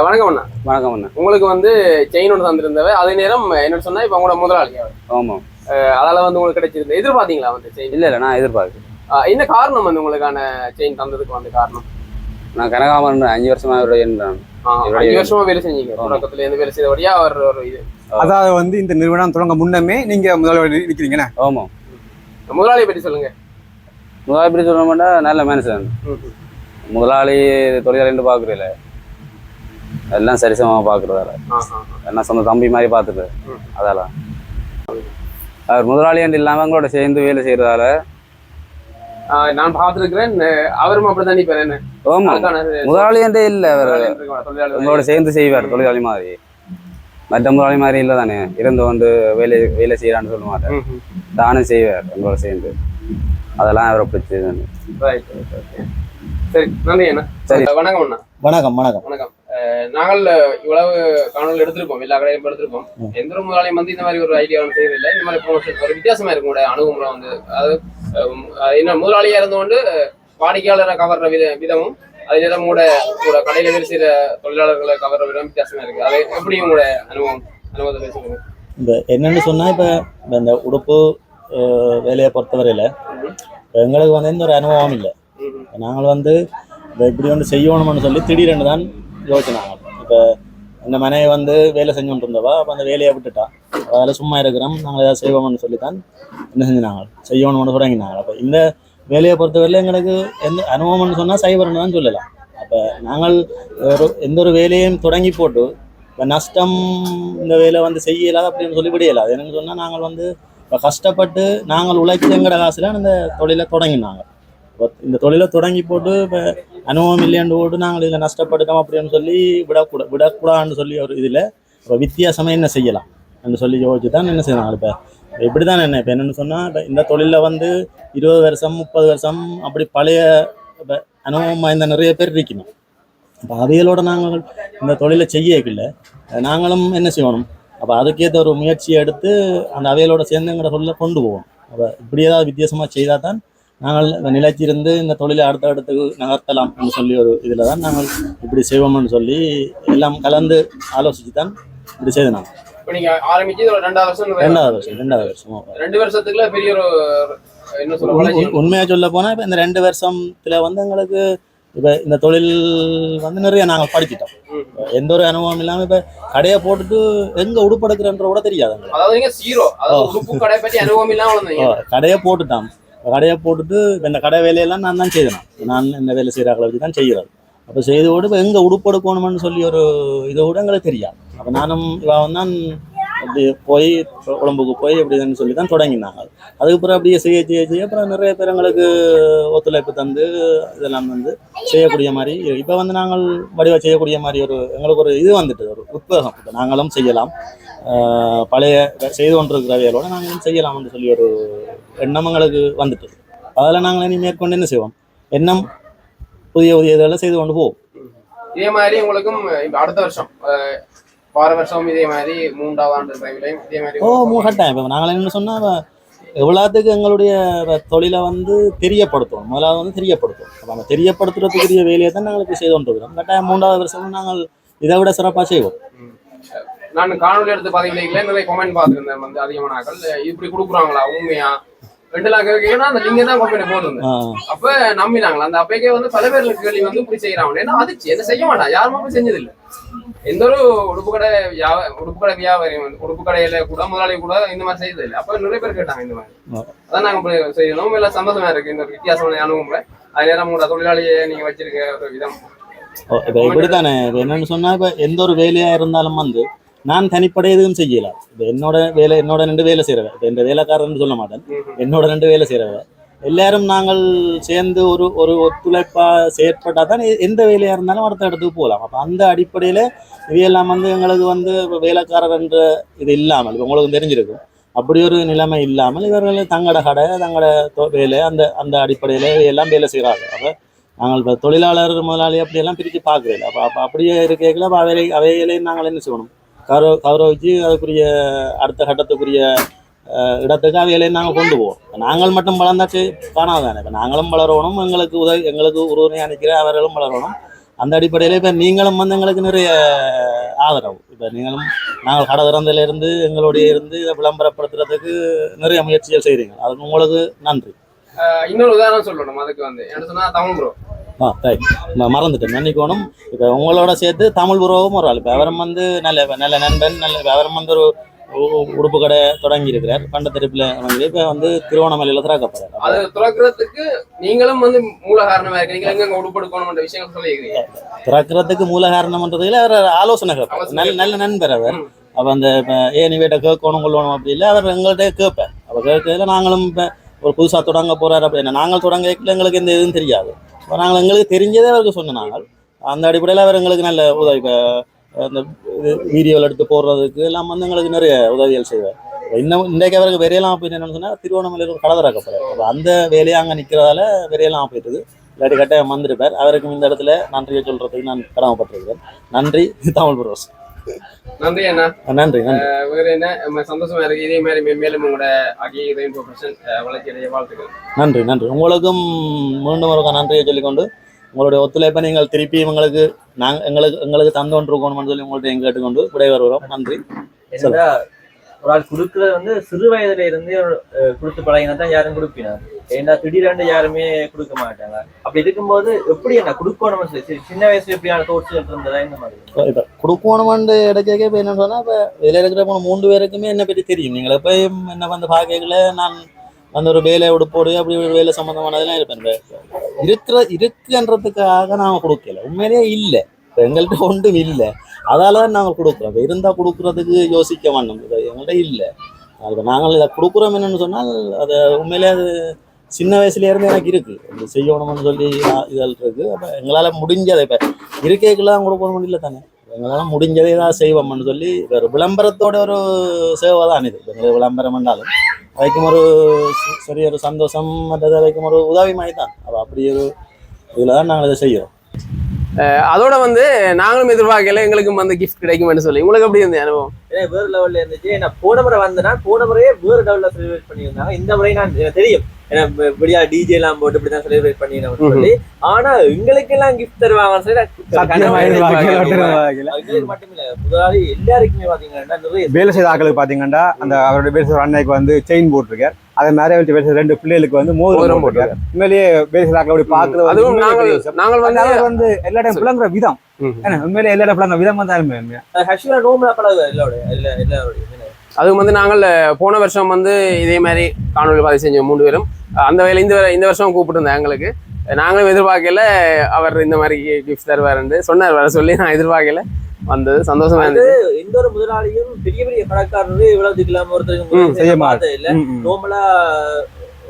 வணக்கம் அண்ணா. வணக்கம் அண்ணா. உங்களுக்கு வந்து செயின் ஒன்று தந்திருந்தவ, அதே நேரம் என்ன சொன்னா இப்ப உங்களோட முதலாளி. ஆமா, அதால வந்து உங்களுக்கு கிடைச்சிருந்த எதிர்பார்த்தீங்களா வந்து செயின்? இல்ல நான் எதிர்பார்க்கிறேன். என்ன காரணம் வந்து உங்களுக்கான செயின் தந்ததுக்கு வந்து காரணம்? நான் கனகாமரன் 5 வருஷமா 5 வருஷமா வேலை செஞ்சீங்க. தொடக்கத்துல இருந்து வேலை செய்தபடியா அவர் ஒரு இது. அதாவது வந்து இந்த நிறுவனம் தொடங்க முன்னமே நீங்க முதலாளி இருக்கிறீங்கண்ணா? ஆமா. முதலாளியை பற்றி சொல்லுங்க. முதலாளி சொல்ல மாட்டா நல்ல மனுஷன். முதலாளி தொழிலாளின்னு பார்க்குறதில்ல, எல்லாம் சரிசமமாக பார்க்குறதால எல்லாம் சொந்த தம்பி மாதிரி பார்த்துட்டு அதெல்லாம் அவர் முதலாளி என்று இல்லாமல் அவங்களோட சேர்ந்து வேலை செய்கிறதால நான் பார்த்துருக்கிறேன். அவரும் அப்படித்தான் நினைப்பாரு. என்ன முதலாளி என்றே இல்லை, அவர் உங்களோட சேர்ந்து செய்வார் தொழிலாளி மாதிரி. மற்ற முதலாளி மாதிரி இல்லை தானே, இருந்து கொண்டு வேலை செய்யறான்னு சொல்ல மாட்டேன், தானே செய்வார் உங்களோட சேர்ந்து. அதெல்லாம் அவரை பிடிச்சி. சரி, நன்றி அண்ணா. சரி, வணக்கம் அண்ணா. வணக்கம் வணக்கம் வணக்கம். நாங்கள் இவ்வளவு காணொலி எடுத்திருப்போம், எல்லா கடையும் எடுத்திருப்போம். எந்த ஒரு முதலாளியும் வந்து இந்த மாதிரி ஒரு ஐடியா வந்து செய்யறதில்லை. இந்த மாதிரி ப்ரொமோஷன் ஒரு வித்தியாசமா இருக்கும் கூட அணுகுமுறை வந்து. அது என்ன முதலாளியா இருந்து கொண்டு வாடிக்கையாளரை கவர்ற விதமும் அதே நேரம் கூட கடையில வேலை செய்யற தொழிலாளர்களை கவர்ற விதம் வித்தியாசமா இருக்கு. அது எப்படி உங்களோட அனுபவத்தை பேசுங்க. இப்போ என்னன்னு சொன்னா இப்போ இந்த உடுப்பு வேலையை பொறுத்தவரையில எங்களுக்கு வந்து எந்த ஒரு அனுபவம் இல்லை. நாங்கள் வந்து இப்படி வந்து செய்யணும்னு சொல்லி திடீரென்று தான் யோசிச்சாங்க. இப்போ இந்த மனையை வந்து வேலை செஞ்சுட்டு இருந்தவா அப்போ அந்த வேலையை விட்டுட்டா, அதில் சும்மா இருக்கிறோம், நாங்கள் ஏதாவது செய்வோம்னு சொல்லி தான் என்ன செஞ்சினாங்க, செய்யணும்னு தொடங்கினாங்க. அப்போ இந்த வேலையை பொறுத்தவரையில் எங்களுக்கு எந்த அனுபவம்னு சொன்னால் சைபர்னு தான் சொல்லலாம். அப்போ நாங்கள் எந்த ஒரு வேலையும் தொடங்கி போட்டு இப்போ நஷ்டம் இந்த வேலை வந்து செய்யலாம் அப்படின்னு சொல்லி விடையலாம். அது என்னன்னு சொன்னால் நாங்கள் வந்து இப்போ கஷ்டப்பட்டு நாங்கள் உழைச்சி எங்கட காசுல அந்த தொழிலை தொடங்கினாங்க. இந்த தொழிலை தொடங்கி போட்டு இப்போ அனுபவம் இல்லையாண்டு போட்டு நாங்கள் இதில் நஷ்டப்பட்டுட்டோம் அப்படின்னு சொல்லி விடக்கூடாதுன்னு சொல்லி ஒரு இதில் இப்போ வித்தியாசமாக என்ன செய்யலாம் என்று சொல்லி யோசிச்சு தான் என்ன செய்யலாம். இப்போ இப்படி தான் என்ன இப்போ என்னென்னு சொன்னால் இப்போ இந்த தொழிலில் வந்து 20 வருஷம் 30 வருஷம் அப்படி பழைய இப்போ அனுபவம் வாய்ந்த நிறைய பேர் இருக்கணும். அப்போ அவைகளோட நாங்கள் இந்த தொழிலை செய்யல நாங்களும் என்ன செய்யணும், அப்போ அதுக்கேற்ற ஒரு முயற்சியை எடுத்து அந்த அவைகளோட சேர்ந்து எங்களை தொழிலை கொண்டு போவோம். அப்போ இப்படி ஏதாவது வித்தியாசமாக செய்தால் தான் நாங்கள் நிலைச்சிருந்து இந்த தொழிலை அடுத்த இடத்துக்கு நகர்த்தலாம் சொல்லி ஒரு இதில் தான் நாங்கள் இப்படி செய்வோம்னு சொல்லி எல்லாம் கலந்து ஆலோசித்து தான் இப்படி செய்து நாங்கள். இப்போ நீங்க ஆரம்பிச்சு 2வது வருஷம் 2 வருஷத்துக்குள்ள பெரிய ஒரு என்ன சொல்ல உண்மையாக சொல்ல போனால் இப்போ இந்த 2 வருஷத்துல வந்து எங்களுக்கு இப்போ இந்த தொழில் வந்து நிறைய நாங்கள் படிச்சிட்டோம். எந்த ஒரு அனுபவம் இல்லாமல் இப்போ கடையை போட்டுட்டு எங்கே உடுப்படுக்கிறன்ற கூட தெரியாது. கடையை போட்டுட்டான், கடையை போட்டுட்டு இந்த கடை வேலையெல்லாம் நான் தான் செய்தேன். நான் இந்த வேலை செய்கிறாக்களை வச்சு தான் செய்கிறது. அப்போ செய்தோடு இப்போ எங்கே உடுப்படுக்கணும்னு சொல்லி ஒரு இதோடு எங்களுக்கு தெரியாது. அப்போ நானும் இவன் தான் அப்படி போய் உடம்புக்கு போய் எப்படின்னு சொல்லி தான் தொடங்கினாங்க. அதுக்கப்புறம் அப்படியே செய்ய அப்புறம் நிறைய பேர் எங்களுக்கு ஒத்துழைப்பு தந்து இதெல்லாம் வந்து செய்யக்கூடிய மாதிரி இப்போ வந்து நாங்கள் வடிவாக செய்யக்கூடிய மாதிரி ஒரு எங்களுக்கு ஒரு இது வந்துட்டு ஒரு உத்வேகம். இப்போ நாங்களும் செய்யலாம், பழைய செய்து கொண்டிருக்கிற வேலையோடு நாங்களும் செய்யலாம்னு சொல்லி ஒரு எண்ணம் எங்களுக்கு வந்துட்டு அதில் நாங்கள் இனி மேற்கொண்டு என்ன செய்வோம், எண்ணம் புதிய இதெல்லாம் செய்து கொண்டு போவோம். இதே மாதிரி உங்களுக்கும் அடுத்த வருஷம் வார வருஷம் இதே மாதிரி 3வது ஆண்டு டைம்லையும் இதே மாதிரி கட்டாயம். இப்போ நாங்கள் என்ன சொன்னால் எவ்வளோத்துக்கு எங்களுடைய தொழிலை வந்து தெரியப்படுத்துவோம், முதலாவது வந்து தெரியப்படுத்துவோம். அப்போ அந்த தெரியப்படுத்துறதுக்குரிய வேலையை தான் நாங்கள் இப்போ செய்து கொண்டிருக்கிறோம். கட்டாயம் 3வது வருஷம் நாங்கள் இதை விட சிறப்பாக செய்வோம். நான் காணொலி எடுத்து பார்த்தீங்களா நிறைய கமெண்ட் பார்த்துருந்தேன் வந்து அதிகமானாக்கள் இப்படி கொடுக்குறாங்களா உண்மையா 2 லாக் கேட்கணும் அந்த லிங்கை தான் கம்பெனி போட்டிருந்தேன். அப்ப நம்பினாங்களா அந்த அப்பைக்கே வந்து பல பேர் கேள்வி வந்து இப்படி செய்யறாங்க. ஏன்னா அது என்ன செய்ய மாட்டான், யாருமே அப்படி செஞ்சதில்லை. எந்த ஒரு உடுப்பு கடை வியாபாரி வந்து உடுப்பு கடையில கூட முதலாளி கூட இந்த மாதிரி செய்யறதில்லை. அப்ப நிறைய பேர் கேட்டாங்க இந்த மாதிரி. அதான் நாங்க செய்யணும். எல்லாம் சந்தோஷமா இருக்கு இந்த ஒரு வித்தியாசமான அனுபவம். அது நேரம் கூட தொழிலாளியை நீங்க வச்சிருக்க ஒரு விதம் இப்போ இப்படித்தானே. என்னன்னு சொன்னா இப்போ எந்த ஒரு வேலையா இருந்தாலும் வந்து நான் தனிப்படை எதுவும் செய்யலாம். இப்போ என்னோட 2 வேலை செய்கிறவன், இப்போ எந்த வேலைக்காரன்னு சொல்ல மாட்டேன், என்னோட 2 வேலை செய்கிறவன் எல்லாரும் நாங்கள் சேர்ந்து ஒரு ஒத்துழைப்பாக செயற்பட்டால் தான் எந்த வேலையாக இருந்தாலும் அடுத்த இடத்துக்கு போகலாம். அப்போ அந்த அடிப்படையில் இவையெல்லாம் வந்து எங்களுக்கு வந்து இப்போ வேலைக்காரர் என்ற இது இல்லாமல் இப்போ உங்களுக்கு தெரிஞ்சிருக்கும். அப்படி ஒரு நிலைமை இல்லாமல் இவர்கள் தங்களோட கடை தங்களோட வேலை அந்த அடிப்படையில் எல்லாம் வேலை செய்கிறாங்க. அப்போ நாங்கள் இப்போ தொழிலாளர் முதலாளி அப்படியெல்லாம் பிரித்து பார்க்குறதில்ல. அப்போ அப்படியே இருக்கையில் அப்போ அவைகளையும் நாங்கள் என்ன செய்யணும், கௌரவிச்சு அதுக்குரிய அடுத்த கட்டத்துக்குரிய இடத்துக்கு அவைகளையும் நாங்கள் கொண்டு போவோம். நாங்கள் மட்டும் வளர்ந்தாச்சு காணாதானே. இப்போ நாங்களும் வளரணும், எங்களுக்கு உறுதுணையாக நிற்கிற அவர்களும் வளரணும். அந்த அடிப்படையில் இப்போ நீங்களும் வந்து எங்களுக்கு நிறைய ஆதரவு. இப்போ நாங்கள் கடை திறந்திலிருந்து எங்களுடைய இருந்து இதை விளம்பரப்படுத்துறதுக்கு நிறைய முயற்சிகள் செய்கிறீங்க. அதுக்கு உங்களுக்கு நன்றி. இன்னொரு உதாரணம் சொல்லணும். அதுக்கு வந்து என்ன சொன்னால் தமிழ் ப்ரோ ரைட் மறந்துட்டேன், மன்னிக்கணும். இப்போ உங்களோட சேர்த்து தமிழ் ப்ரோவும் ஒரு ஆள். இப்போ அவரும் வந்து நல்ல நண்பன், அவரும் வந்து உடுப்பு கடை தொடங்கி இருக்கிறார். பண்டத்தெருப்பில் வந்து இப்போ வந்து திருவண்ணாமலையில் திறக்கப்படுறாரு. அதை திறக்கிறதுக்கு நீங்களும் வந்து மூல காரணமா இருக்கீங்க. எங்க உடுப்படுக்கணும்ன்ற விஷயங்கள் சொல்லியிருக்கீங்க. திறக்கிறதுக்கு மூல காரணம்ன்றதுல அவர் ஆலோசனை கேட்பார். நல்ல நண்பர் அவர். அப்போ அந்த இப்போ நீ வீட்டை கேட்கணும் கொள்ளணும் அப்படி இல்லை, அவர் எங்கள்கிட்ட கேட்பேன். அப்போ கேட்கறதுல நாங்களும் இப்போ ஒரு புதுசாக தொடங்க போகிறாரு அப்படின்னா நாங்கள் தொடங்க எங்களுக்கு எந்த இதுவும் தெரியாது. இப்போ நாங்கள் எங்களுக்கு தெரிஞ்சதே அவருக்கு சொன்னாங்க. அந்த அடிப்படையில் அவர் எங்களுக்கு நல்ல உதவி. இப்போ அந்த இது வீடியோவில் எடுத்து போடுறதுக்கு எல்லாம் வந்து எங்களுக்கு நிறைய உதவிகள் செய்வார். இன்னும் இன்றைக்கு அவருக்கு வெறையெல்லாம் போயிட்டு என்னன்னு சொன்னால் திருவண்ணாமலையில் ஒரு கடை திறக்கப்படுறாரு. அப்போ அந்த வேலையை அங்கே நிற்கிறதால வெறையெல்லாம் போயிட்டுது. இல்லாட்டி கட்டாயம் வந்திருப்பார். அவருக்கும் இந்த இடத்துல நன்றியை சொல்கிறதுக்கு நான் கடமைப்பட்டிருக்கிறேன். நன்றி தமிழ் புரோஸ். நன்றி அண்ணா. நன்றி. வேற என்ன சந்தோஷமா இருக்கு. இதே மாதிரி மேலும் உங்களோட அகி ரெயின்போ பேஷன் வளர்ச்சியடைய வாழ்த்துக்கள். நன்றி. உங்களுக்கும் மீண்டும் ஒரு நன்றியை சொல்லிக்கொண்டு உங்களுடைய ஒத்துழைப்பை நீங்கள் திருப்பி எங்களுக்கு தந்தோன்றிருக்கணும்னு சொல்லி உங்கள்கிட்ட எங்க கேட்டுக்கொண்டு விடைபெறுகிறோம். நன்றி. ஒரு ஆள் கொடுக்கறது வந்து சிறு வயதுல இருந்து கொடுத்து பழகினா தான் யாரும் கொடுப்பினா. ஏன்னா திடீரென்று யாருமே கொடுக்க மாட்டாங்க. அப்படி இருக்கும்போது எப்படி என்ன கொடுக்கணும் சின்ன வயசுல எப்படியான தோட்சிகள் இருந்ததா இந்த மாதிரி இப்போ கொடுக்கணும்னு இடக்கே இப்போ என்ன சொன்னா இப்போ இதில் இருக்கிற 3 பேருக்குமே என்ன பற்றி தெரியும். நீங்கள் எப்போ என்ன வந்து பார்க்கல நான் அந்த ஒரு வேலை உடுப்போடு அப்படி ஒரு வேலை சம்மந்தமானதெல்லாம் இருப்பேன். இருக்குன்றதுக்காக நாங்கள் கொடுக்கல. உண்மையிலேயே இல்லை. இப்போ எங்கள்கிட்ட ஒன்றும் இல்லை. அதால தான் நாங்கள் கொடுக்குறோம். இப்போ இருந்தால் கொடுக்குறதுக்கு யோசிக்க வேண்டாம். எங்கள்கிட்ட இல்லை. இப்போ நாங்கள் இதை கொடுக்குறோம் என்னென்னு சொன்னால் அது உண்மையிலே அது சின்ன வயசுலேருந்து எனக்கு இருக்குது. அப்படி செய்யணும்னு சொல்லி இதெல்லாம் இருக்குது. அப்போ எங்களால் முடிஞ்சதை இப்போ இருக்கைக்கெல்லாம் கொடுக்க முடியல தானே. எங்களால் முடிஞ்சதை தான் செய்வோம்னு சொல்லி ஒரு விளம்பரத்தோட ஒரு சேவை தான் இது. எங்களுக்கு விளம்பரம் பண்ணாலும் வைக்கும் ஒரு சரி ஒரு சந்தோஷம் மற்றது வைக்கும் ஒரு உதவி மாதிரி தான். அப்போ அப்படி ஒரு இதில் தான் நாங்கள் இதை செய்கிறோம். அதோட வந்து நாங்களும் எதிர்பார்க்கல எங்களுக்கும் வந்து கிஃப்ட் கிடைக்கும்னு சொல்லி. உங்களுக்கு எப்படி இருந்தது அனுபவம்? வேறு லெவல்ல இருந்துச்சு. நான் போன முறை வந்தேன்னா போன முறையே வேறு லெவல்ல செலிப்ரேட் பண்ணியிருந்தாங்க. இந்த முறை நான் தெரியும் ஏன்னா இப்படியா டிஜே எல்லாம் போட்டு இப்படிதான் செலிப்ரேட் பண்ணிடணும் சொல்லி. ஆனா எங்களுக்கு எல்லாம் கிஃப்ட் தருவாங்கன்னு சொல்லி எங்களுக்கு மட்டும் இல்ல முதலாளி எல்லாருக்குமே பாத்தீங்கன்னா நிறைய வேலை செய்த ஆக்களுக்கு பாத்தீங்கன்னா அந்த அவருடைய வேலை செய்த அன்னைக்கு வந்து செயின் போட்டிருக்காரு. அதே மாதிரி வேலை செய்த 2 பிள்ளைகளுக்கு வந்து மோதிரம் போட்டிருக்காரு. உண்மையிலேயே வேலை செய்த ஆக்களை பாக்குறது நாங்கள் வந்து எல்லா டைம் புலங்குற விதம் உண்மையிலே எல்லா புலங்குற விதம் தான் நோம்புல பழகு எல்லாருடைய அதுக்கு வந்து நாங்கள் போன வருஷம் வந்து இதே மாதிரி காணொலி பதிவு செஞ்சோம் 3 பேரும். அந்த வேலை இந்த வருஷம் கூப்பிட்டுருந்தேன் எங்களுக்கு. நாங்களும் எதிர்பார்க்கல அவர் இந்த மாதிரி கிஃப்ட் தருவாருன்னு சொன்னார். வர சொல்லி நான் எதிர்பார்க்கல. வந்தது சந்தோஷமா இருந்தது. எந்த ஒரு முதலாளியும் பெரிய பெரிய கடைக்காரரு இவ்வளவு இல்லாம ஒருத்தருக்கு இல்ல நோம்பலா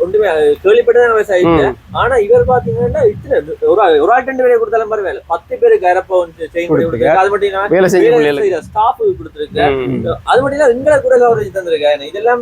ஒன்றுமே கேள்விப்பட்டதான் விவசாயிட்டு. ஆனா இவர் பாத்தீங்கன்னா ஒரு ஆள் 2 பேரை கொடுத்தாலும் பரவாயில்ல. 10 பேருக்கு அரப்ப செயின் கொடுத்துருக்கு. அது மட்டும் இல்லாம ஸ்டாஃப் கொடுத்துருக்கு. அது மட்டும் இல்லாம எங்களை கூட கவரேஜ் தந்திருக்காங்க. இதெல்லாம்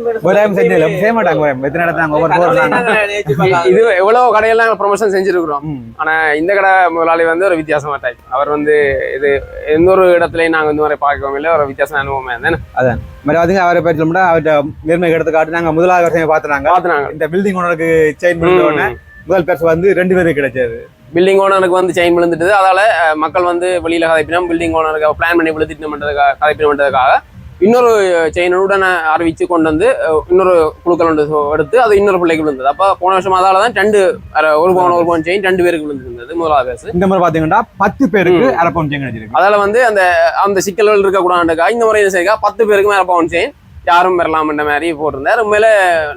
இது எவ்வளவு கடையெல்லாம் ப்ரொமோஷன் செஞ்சிருக்கிறோம். ஆனா இந்த கடை முதலாளி வந்து ஒரு வித்தியாசமா டைப். அவர் வந்து இது எந்த ஒரு இடத்துலயும் நாங்க இந்த மாதிரி பார்க்கவும் இல்லை. ஒரு வித்தியாசம் அனுபவமே தானே. அதான் மாதிரி அவரை பற்றி சொல்ல அவர்கிட்ட நேர்மை எடுத்து காட்டு நாங்க முதலாவது வருஷம் பார்த்துனாங்க. இந்த பில்டிங் ஓனருக்கு செயின் விழுந்தோடனே முதல் பரிசு வந்து 2 பேருக்கு கிடைச்சது. பில்டிங் ஓனருக்கு வந்து செயின் விழுந்துட்டு அதால மக்கள் வந்து வெளியில கதைப்பினோம். பில்டிங் ஓனருக்கு பிளான் பண்ணி விழுந்துட்டு கதைப்பினதுக்காக இன்னொரு செயினுடன் அறிவிச்சு கொண்டு வந்து இன்னொரு குழுக்கள் ஒன்று எடுத்து அது இன்னொரு பிள்ளைக்கு விழுந்தது. அப்போ போன வருஷம் அதால தான் 2 ஒரு பவுன் செயின் 2 பேருக்கு விழுந்துருந்தது முதலாவது பேசு. இந்த மாதிரி பாத்தீங்கன்னா 10 பேருக்கு அரை பவுன் செயின் கிடைச்சிருக்கு. அதால வந்து அந்த சிக்கல்கள் இருக்கக்கூடாதுக்கா இந்த முறை என்ன செய்யா 10 பேருக்கு அரை பவுன் செயின் யாரும் பெறலாம்ன்ற மாதிரி போட்டிருந்தாரு. உண்மையில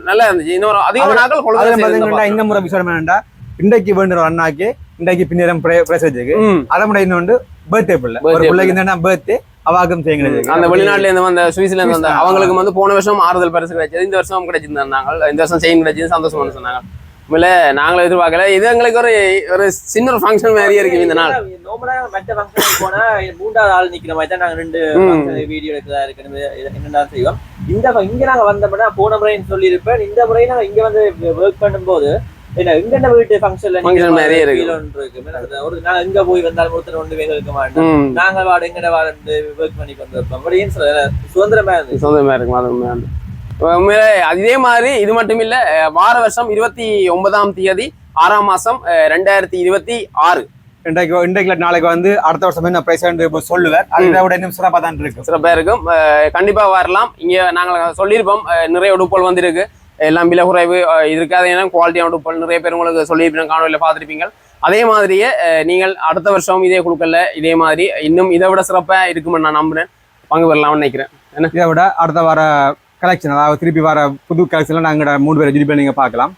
நல்லா இருந்துச்சு. இன்னொரு அதிக நாட்கள் இந்த முறை விஷயம் என்னண்டா இன்றைக்கு வேண்டுற அண்ணாக்கு இன்றைக்கு பின்னேரம் பிரைஸ் வச்சுக்கு அதை முறை இன்னொன்று பர்த்டே பிள்ளை ஒரு பிள்ளைக்கு இந்த பர்த்டே அவாக்கம் செய்யுங்க. அந்த வெளிநாட்டுல இருந்து வந்த சுவிஸ்ல இருந்து வந்த அவங்களுக்கு வந்து போன வருஷம் ஆறுதல் பரிசு கிடைச்சது. இந்த வருஷம் கிடைச்சிருந்தாங்க. இந்த வருஷம் செயின் கிடைச்சது சந்தோஷம்னு சொன்னாங்க. உண்மையில நாங்களும் எதிர்பார்க்கல. இது எங்களுக்கு ஒரு சின்ன ஒரு ஃபங்க்ஷன் மாதிரியே இருக்கு இந்த நாள். நோம்பலா மற்ற ஃபங்க்ஷன் போனா 3வது ஆள் நிக்கிற மாதிரி தான் நாங்க 2 வீடியோ எடுக்கிறதா இருக்கு. என்னென்ன செய்வோம். இங்க நாங்க வந்தோம்னா போன முறை சொல்லியிருப்பேன். இந்த முறை நாங்க இங்க வந்து ஒர்க் பண்ணும்போது எங்க வீட்டு ஃபங்க்ஷன்ல நிறைய இருக்கு. ஒரு நாங்க எங்க போய் வந்தாலும் ஒருத்தர் 2 பேர் இருக்க மாட்டோம். நாங்க வாட எங்கட வாட ஒர்க் பண்ணி வந்திருப்போம். அப்படின்னு சுதந்திரமா இருக்கும். உண்மையில இதே மாதிரி இது மட்டும் இல்ல வார வருஷம் 29ஆம் தேதி 6ஆம் மாசம் 2026 இன்றைக்கு நாளைக்கு வந்து அடுத்த வருஷம் என்ன பிரைஸ் சொல்லுவேன். அதை விட இன்னும் சிறப்பாக தான் இருக்கும். சிறப்பாக இருக்கும். கண்டிப்பா வரலாம். இங்க நாங்கள் சொல்லியிருப்போம் நிறைய உடுப்புகள் வந்திருக்கு. எல்லாம் விலை குறைவு இருக்காது. ஏன்னா குவாலிட்டியான உடுப்புகள் நிறைய பேர் உங்களுக்கு சொல்லியிருப்பீங்க, காணொலியில் பார்த்துருப்பீங்க. அதே மாதிரியே நீங்கள் அடுத்த வருஷம் இதே குழுக்கள்ல இதே மாதிரி இன்னும் இதை விட சிறப்பாக இருக்குமென்னு நான் நம்புறேன். பங்கு பெறலாம்னு நினைக்கிறேன். இதை விட அடுத்த வர கலெக்ஷன், அதாவது திருப்பி வர புது கலெக்ஷன்ல நாங்க 3 பேரை ஜிபி நீங்க பார்க்கலாம்.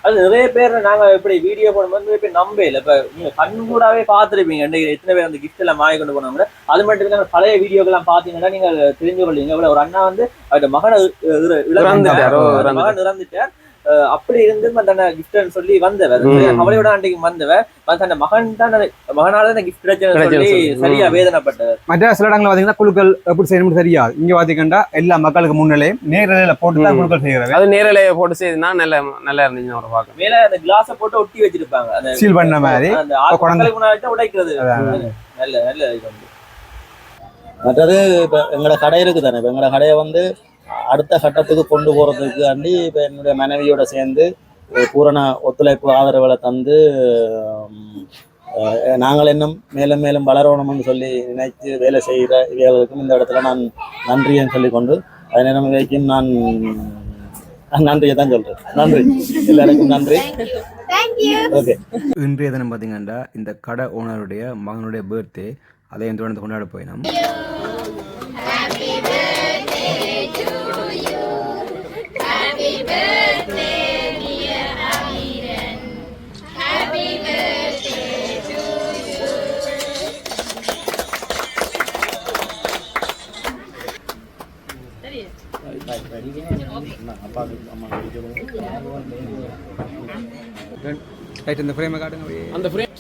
அது நிறைய பேர் நாங்க இப்படி வீடியோ போடும்போது நிறைய பேர் நம்பல. இப்ப நீங்க கண் கூடாவே பார்த்துருப்பீங்க எத்தனை பேர் அந்த கிஃப்ட் எல்லாம் வாங்கி கொண்டு போனாங்க. அது மட்டும் இல்லாம பழைய வீடியோக்கெல்லாம் பாத்தீங்கன்னா நீங்க தெரிஞ்சு கொள்வீங்க. ஒரு அண்ணா வந்து அவரோட மகனை மகன் இறந்துட்டார். அப்படி இருந்து தன்னை கிஃப்ட்னு சொல்லி வந்தவர், அவளையோட அன்றைக்கு வந்தவர் தன்னை மகனால தான் கிஃப்ட் கிடைச்சதுன்னு சொல்லி சரியா வேதனைப்பட்டவர். மற்ற சில இடங்களில் பாத்தீங்கன்னா குழுக்கள் எப்படி செய்யணும்னு தெரியாது. இங்க பாத்தீங்கன்னா எல்லா மக்களுக்கு முன்னிலையும் நேரலையில போட்டு தான் குழுக்கள் செய்யறது. அது நேரலையை போட்டு செய்யுதுன்னா நல்லா இருந்துச்சு ஒரு பார்க்க. மேல அந்த கிளாஸை போட்டு ஒட்டி வச்சிருப்பாங்க, அந்த சீல் பண்ண மாதிரி அந்த மக்களுக்கு முன்னாடி உடைக்கிறது. நல்ல நல்ல இது வந்து. மற்றது இப்போ எங்களோட கடை இருக்குது தானே, இப்போ எங்களோட கடையை வந்து அடுத்த கட்டத்துக்கு கொண்டு போகிறதுக்கு அண்டி இப்போ என்னுடைய மனைவியோட சேர்ந்து பூரண ஒத்துழைப்பு ஆதரவுகளை தந்து நாங்கள் இன்னும் மேலும் மேலும் வளரணும்னு சொல்லி நினைத்து வேலை செய்கிற இவர்களுக்கும் இந்த இடத்துல நான் நன்றின்னு சொல்லிக்கொண்டு அதே நேரம் வரைக்கும் நான் நன்றியை தான் சொல்கிறேன். நன்றி, எல்லாருக்கும் நன்றி. ஓகே, இன்றைய தினம் பார்த்தீங்கன்னா இந்த கடை ஓனருடைய மகனுடைய பர்த்டே, அதை தொடர்ந்து கொண்டாட போயினோம். இந்த ஃப்ரேமை காட்டுங்க. அந்த ஃப்ரேம்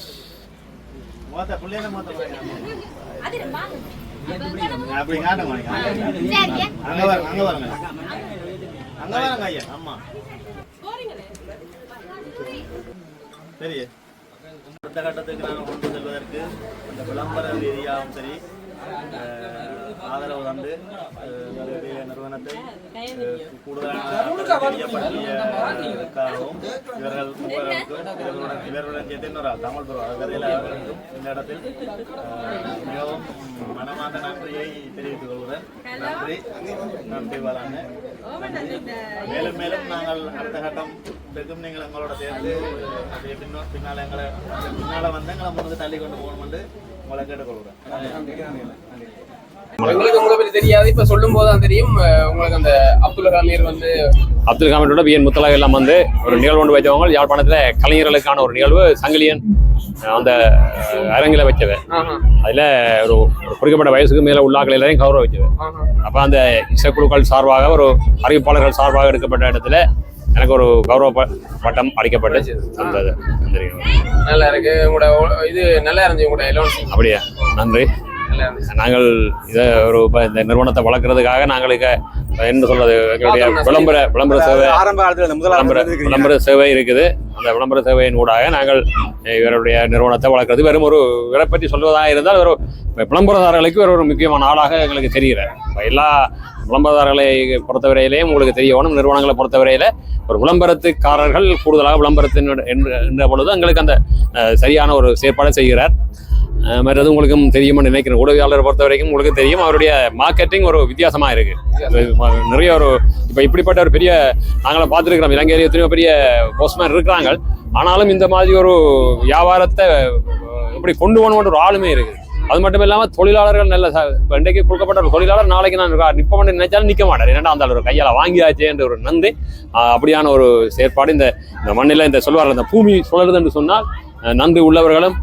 சரி, அடுத்த கட்டத்துக்கு நாங்கள் கொண்டு செல்வதற்கு இந்த விளம்பர ரீதியாகவும் சரி ஆதரவு தந்து நிறுவனத்தை கூடுதலான தெரியப்படுத்தியதற்காகவும் இவர்களுடன் சேர்த்து இன்னொரு தமிழ் அவர்களுக்கும் இந்த இடத்தில் மிகவும் மனமார்ந்த நன்றியை தெரிவித்துக் கொள்கிறேன். நன்றி, நன்றி வராங்க. மேலும் மேலும் நாங்கள் அடுத்த கட்டம் நீங்கள் எங்களோட சேர்ந்து பின்னால் வந்து எங்களை முன்னுக்கு தள்ளி கொண்டு போகணும்னு உங்களை கேட்டுக்கொள்கிறேன். எங்களுக்கு உங்களை பற்றி தெரியாது, இப்ப சொல்லும் போதுதான் தெரியும். உங்களுக்கு அந்த அப்துல் காமீரோட பிஎன் முத்தலாக எல்லாம் வந்து ஒரு நிகழ்வு கொண்டு வைத்தவங்க யாழ்ப்பாணத்துல கலைஞர்களுக்கான ஒரு நிகழ்வு சங்கிலியன் அந்த அரங்கில வச்சது. அதுல ஒரு குறிக்கப்பட்ட வயசுக்கு மேல உள்ளாக்கள் எல்லாரையும் கௌரவிச்சது. அப்ப அந்த இசைக்குழுக்கள் சார்பாக ஒரு அறிவிப்பாளர்கள் சார்பாக எடுக்கப்பட்ட இடத்துல எனக்கு ஒரு கௌரவ பட்டம் அளிக்கப்பட்டு நல்லா இருக்கு. உங்களோட இது நல்லா இருந்துச்சு உங்களோட. அப்படியா, நன்றி. நாங்கள் இதை ஒரு இந்த நிறுவனத்தை வளர்க்கறதுக்காக நாங்களுக்கு என்ன சொல்றது, எங்களுடைய விளம்பர சேவை விளம்பர சேவை இருக்குது. அந்த விளம்பர சேவையின் ஊடாக நாங்கள் இவருடைய நிறுவனத்தை வளர்க்கறது வெறும் ஒரு இவரை பற்றி சொல்வதாக இருந்தால் ஒரு விளம்பரதாரர்களுக்கு ஒரு முக்கியமான ஆளாக எங்களுக்கு தெரிகிறார். எல்லா விளம்பரதாரர்களை பொறுத்தவரையிலேயும் உங்களுக்கு தெரிய வேணும். நிறுவனங்களை பொறுத்தவரையில ஒரு விளம்பரத்துக்காரர்கள் கூடுதலாக விளம்பரத்தின் என்ற பொழுது எங்களுக்கு அந்த சரியான ஒரு செயற்பாடை செய்கிறார். மற்றது உங்களுக்கும் தெரியும்னு நினைக்கிறேன். உதவியாளரை பொறுத்த வரைக்கும் உங்களுக்கு தெரியும், அவருடைய மார்க்கெட்டிங் ஒரு வித்தியாசமா இருக்கு. நிறைய ஒரு இப்போ இப்படிப்பட்ட ஒரு பெரிய நாங்களும் பார்த்துருக்கிறோம், இலங்கையில எத்தனையோ பெரிய போஸ்ட்மேன் இருக்கிறாங்க. ஆனாலும் இந்த மாதிரி ஒரு வியாபாரத்தை இப்படி கொண்டு போகணுன்ற ஒரு ஆளுமே இருக்கு. அது மட்டும் இல்லாமல் தொழிலாளர்கள் நல்ல இன்றைக்கு கொடுக்கப்பட்ட ஒரு தொழிலாளர் நாளைக்கு நான் நிற்ப நினைச்சாலும் நிற்க மாட்டார். ஏன்னா அந்த ஒரு கையால் வாங்கியாச்சு என்ற ஒரு நன்றி. அப்படியான ஒரு செயற்பாடு இந்த மண்ணில் இந்த சொல்வார்கள், இந்த பூமி சுழலுது என்று சொன்னால் நன்றி உள்ளவர்களும்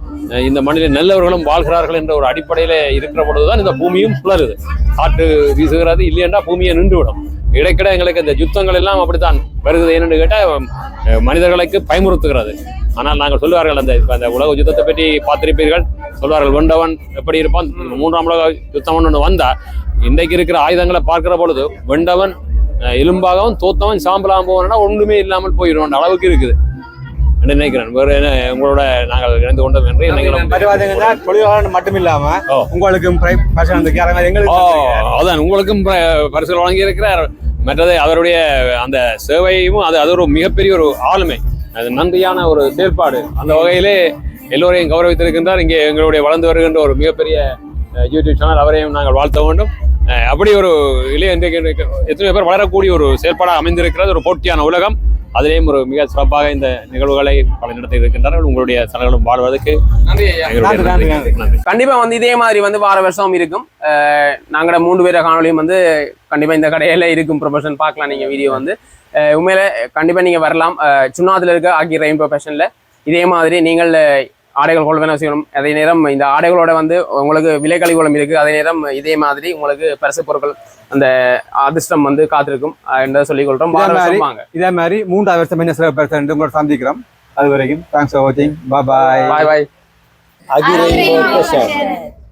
இந்த மண்ணில் நல்லவர்களும் வாழ்கிறார்கள் என்ற ஒரு அடிப்படையில் இருக்கிற பொழுதுதான் இந்த பூமியும் சுழலுது. காற்று வீசுகிறது, இல்லையென்றா பூமியை நின்றுவிடும். இடைக்கிட எங்களுக்கு இந்த யுத்தங்கள் எல்லாம் அப்படித்தான் வருகிறது. ஏன்னு கேட்டால் மனிதர்களுக்கு பயமுறுத்துகிறது. ஆனால் நாங்கள் சொல்லுவார்கள், அந்த உலக யுத்தத்தை பற்றி பார்த்திருப்பீர்கள், சொல்வார்கள் வெண்டவன் எப்படி இருப்பான். 3ஆம் உலக யுத்தம் ஒன்று வந்தா இன்றைக்கு இருக்கிற ஆயுதங்களை பார்க்கிற பொழுது வெண்டவன் எலும்பாகவும் தோத்தவன் சாம்பலாம் போவனா ஒன்றுமே இல்லாமல் போயிடும் அளவுக்கு இருக்குது நினைக்கிறேன். வேற என்ன உங்களோட நாங்கள் இணைந்து கொண்டோம் என்று தொழிலாளர் மட்டும் இல்லாம உங்களுக்கும் அதான் உங்களுக்கும் பரிசுகள் வழங்கி இருக்கிறார். மற்றது அவருடைய அந்த சேவையும் அது ஒரு மிகப்பெரிய ஒரு ஆளுமை, அது நன்றியான ஒரு செயல்பாடு. அந்த வகையிலே எல்லோரையும் கௌரவித்திருக்கின்றார். இங்கே எங்களுடைய வளர்ந்து வருகின்ற ஒரு மிகப்பெரிய யூடியூப் சேனல், அவரையும் நாங்கள் வாழ்த்த வேண்டும். அப்படி ஒரு இளைய இன்றைக்கு எத்தனை பேர் வளரக்கூடிய ஒரு செயல்பாடாக அமைந்திருக்கிறது. ஒரு போட்டியான உலகம், அதிலேயும் ஒரு மிக சிறப்பாக இந்த நிகழ்வுகளை நடத்தி இருக்கின்றார்கள். உங்களுடைய சனங்களும் வாழ்வதற்கு நன்றி. கண்டிப்பா வந்து இதே மாதிரி வந்து வார வருஷம் இருக்கும். நாங்களோட 3 பேர காணொலியும் வந்து கண்டிப்பா இந்த கடையில இருக்கும். ப்ரொமோஷன் பார்க்கலாம் நீங்க வீடியோ வந்து உண்மையில கண்டிப்பா நீங்க வரலாம். சுண்ணாத்துல இருக்க ஆகி ரெயின்போ ஃபேஷன்ல இதே மாதிரி நீங்கள் ஆடைகள் கொள்வன செய்யணும். அதே நேரம் இந்த ஆடைகளோட வந்து உங்களுக்கு விலை கழிவுகளும் இருக்கு. அதே நேரம் இதே மாதிரி உங்களுக்கு பரிசு பொருட்கள் அந்த அதிர்ஷ்டம் வந்து காத்திருக்கும் என்று சொல்லிக் கொள்றோம். இதே மாதிரி 3வது வருஷம் என்ன சிறப்பு உங்களோட சந்திக்கிறோம். அது வரைக்கும் தேங்க்ஸ் ஃபார் வாட்சிங். பாய் பாய். Agi Rainbow Fashion.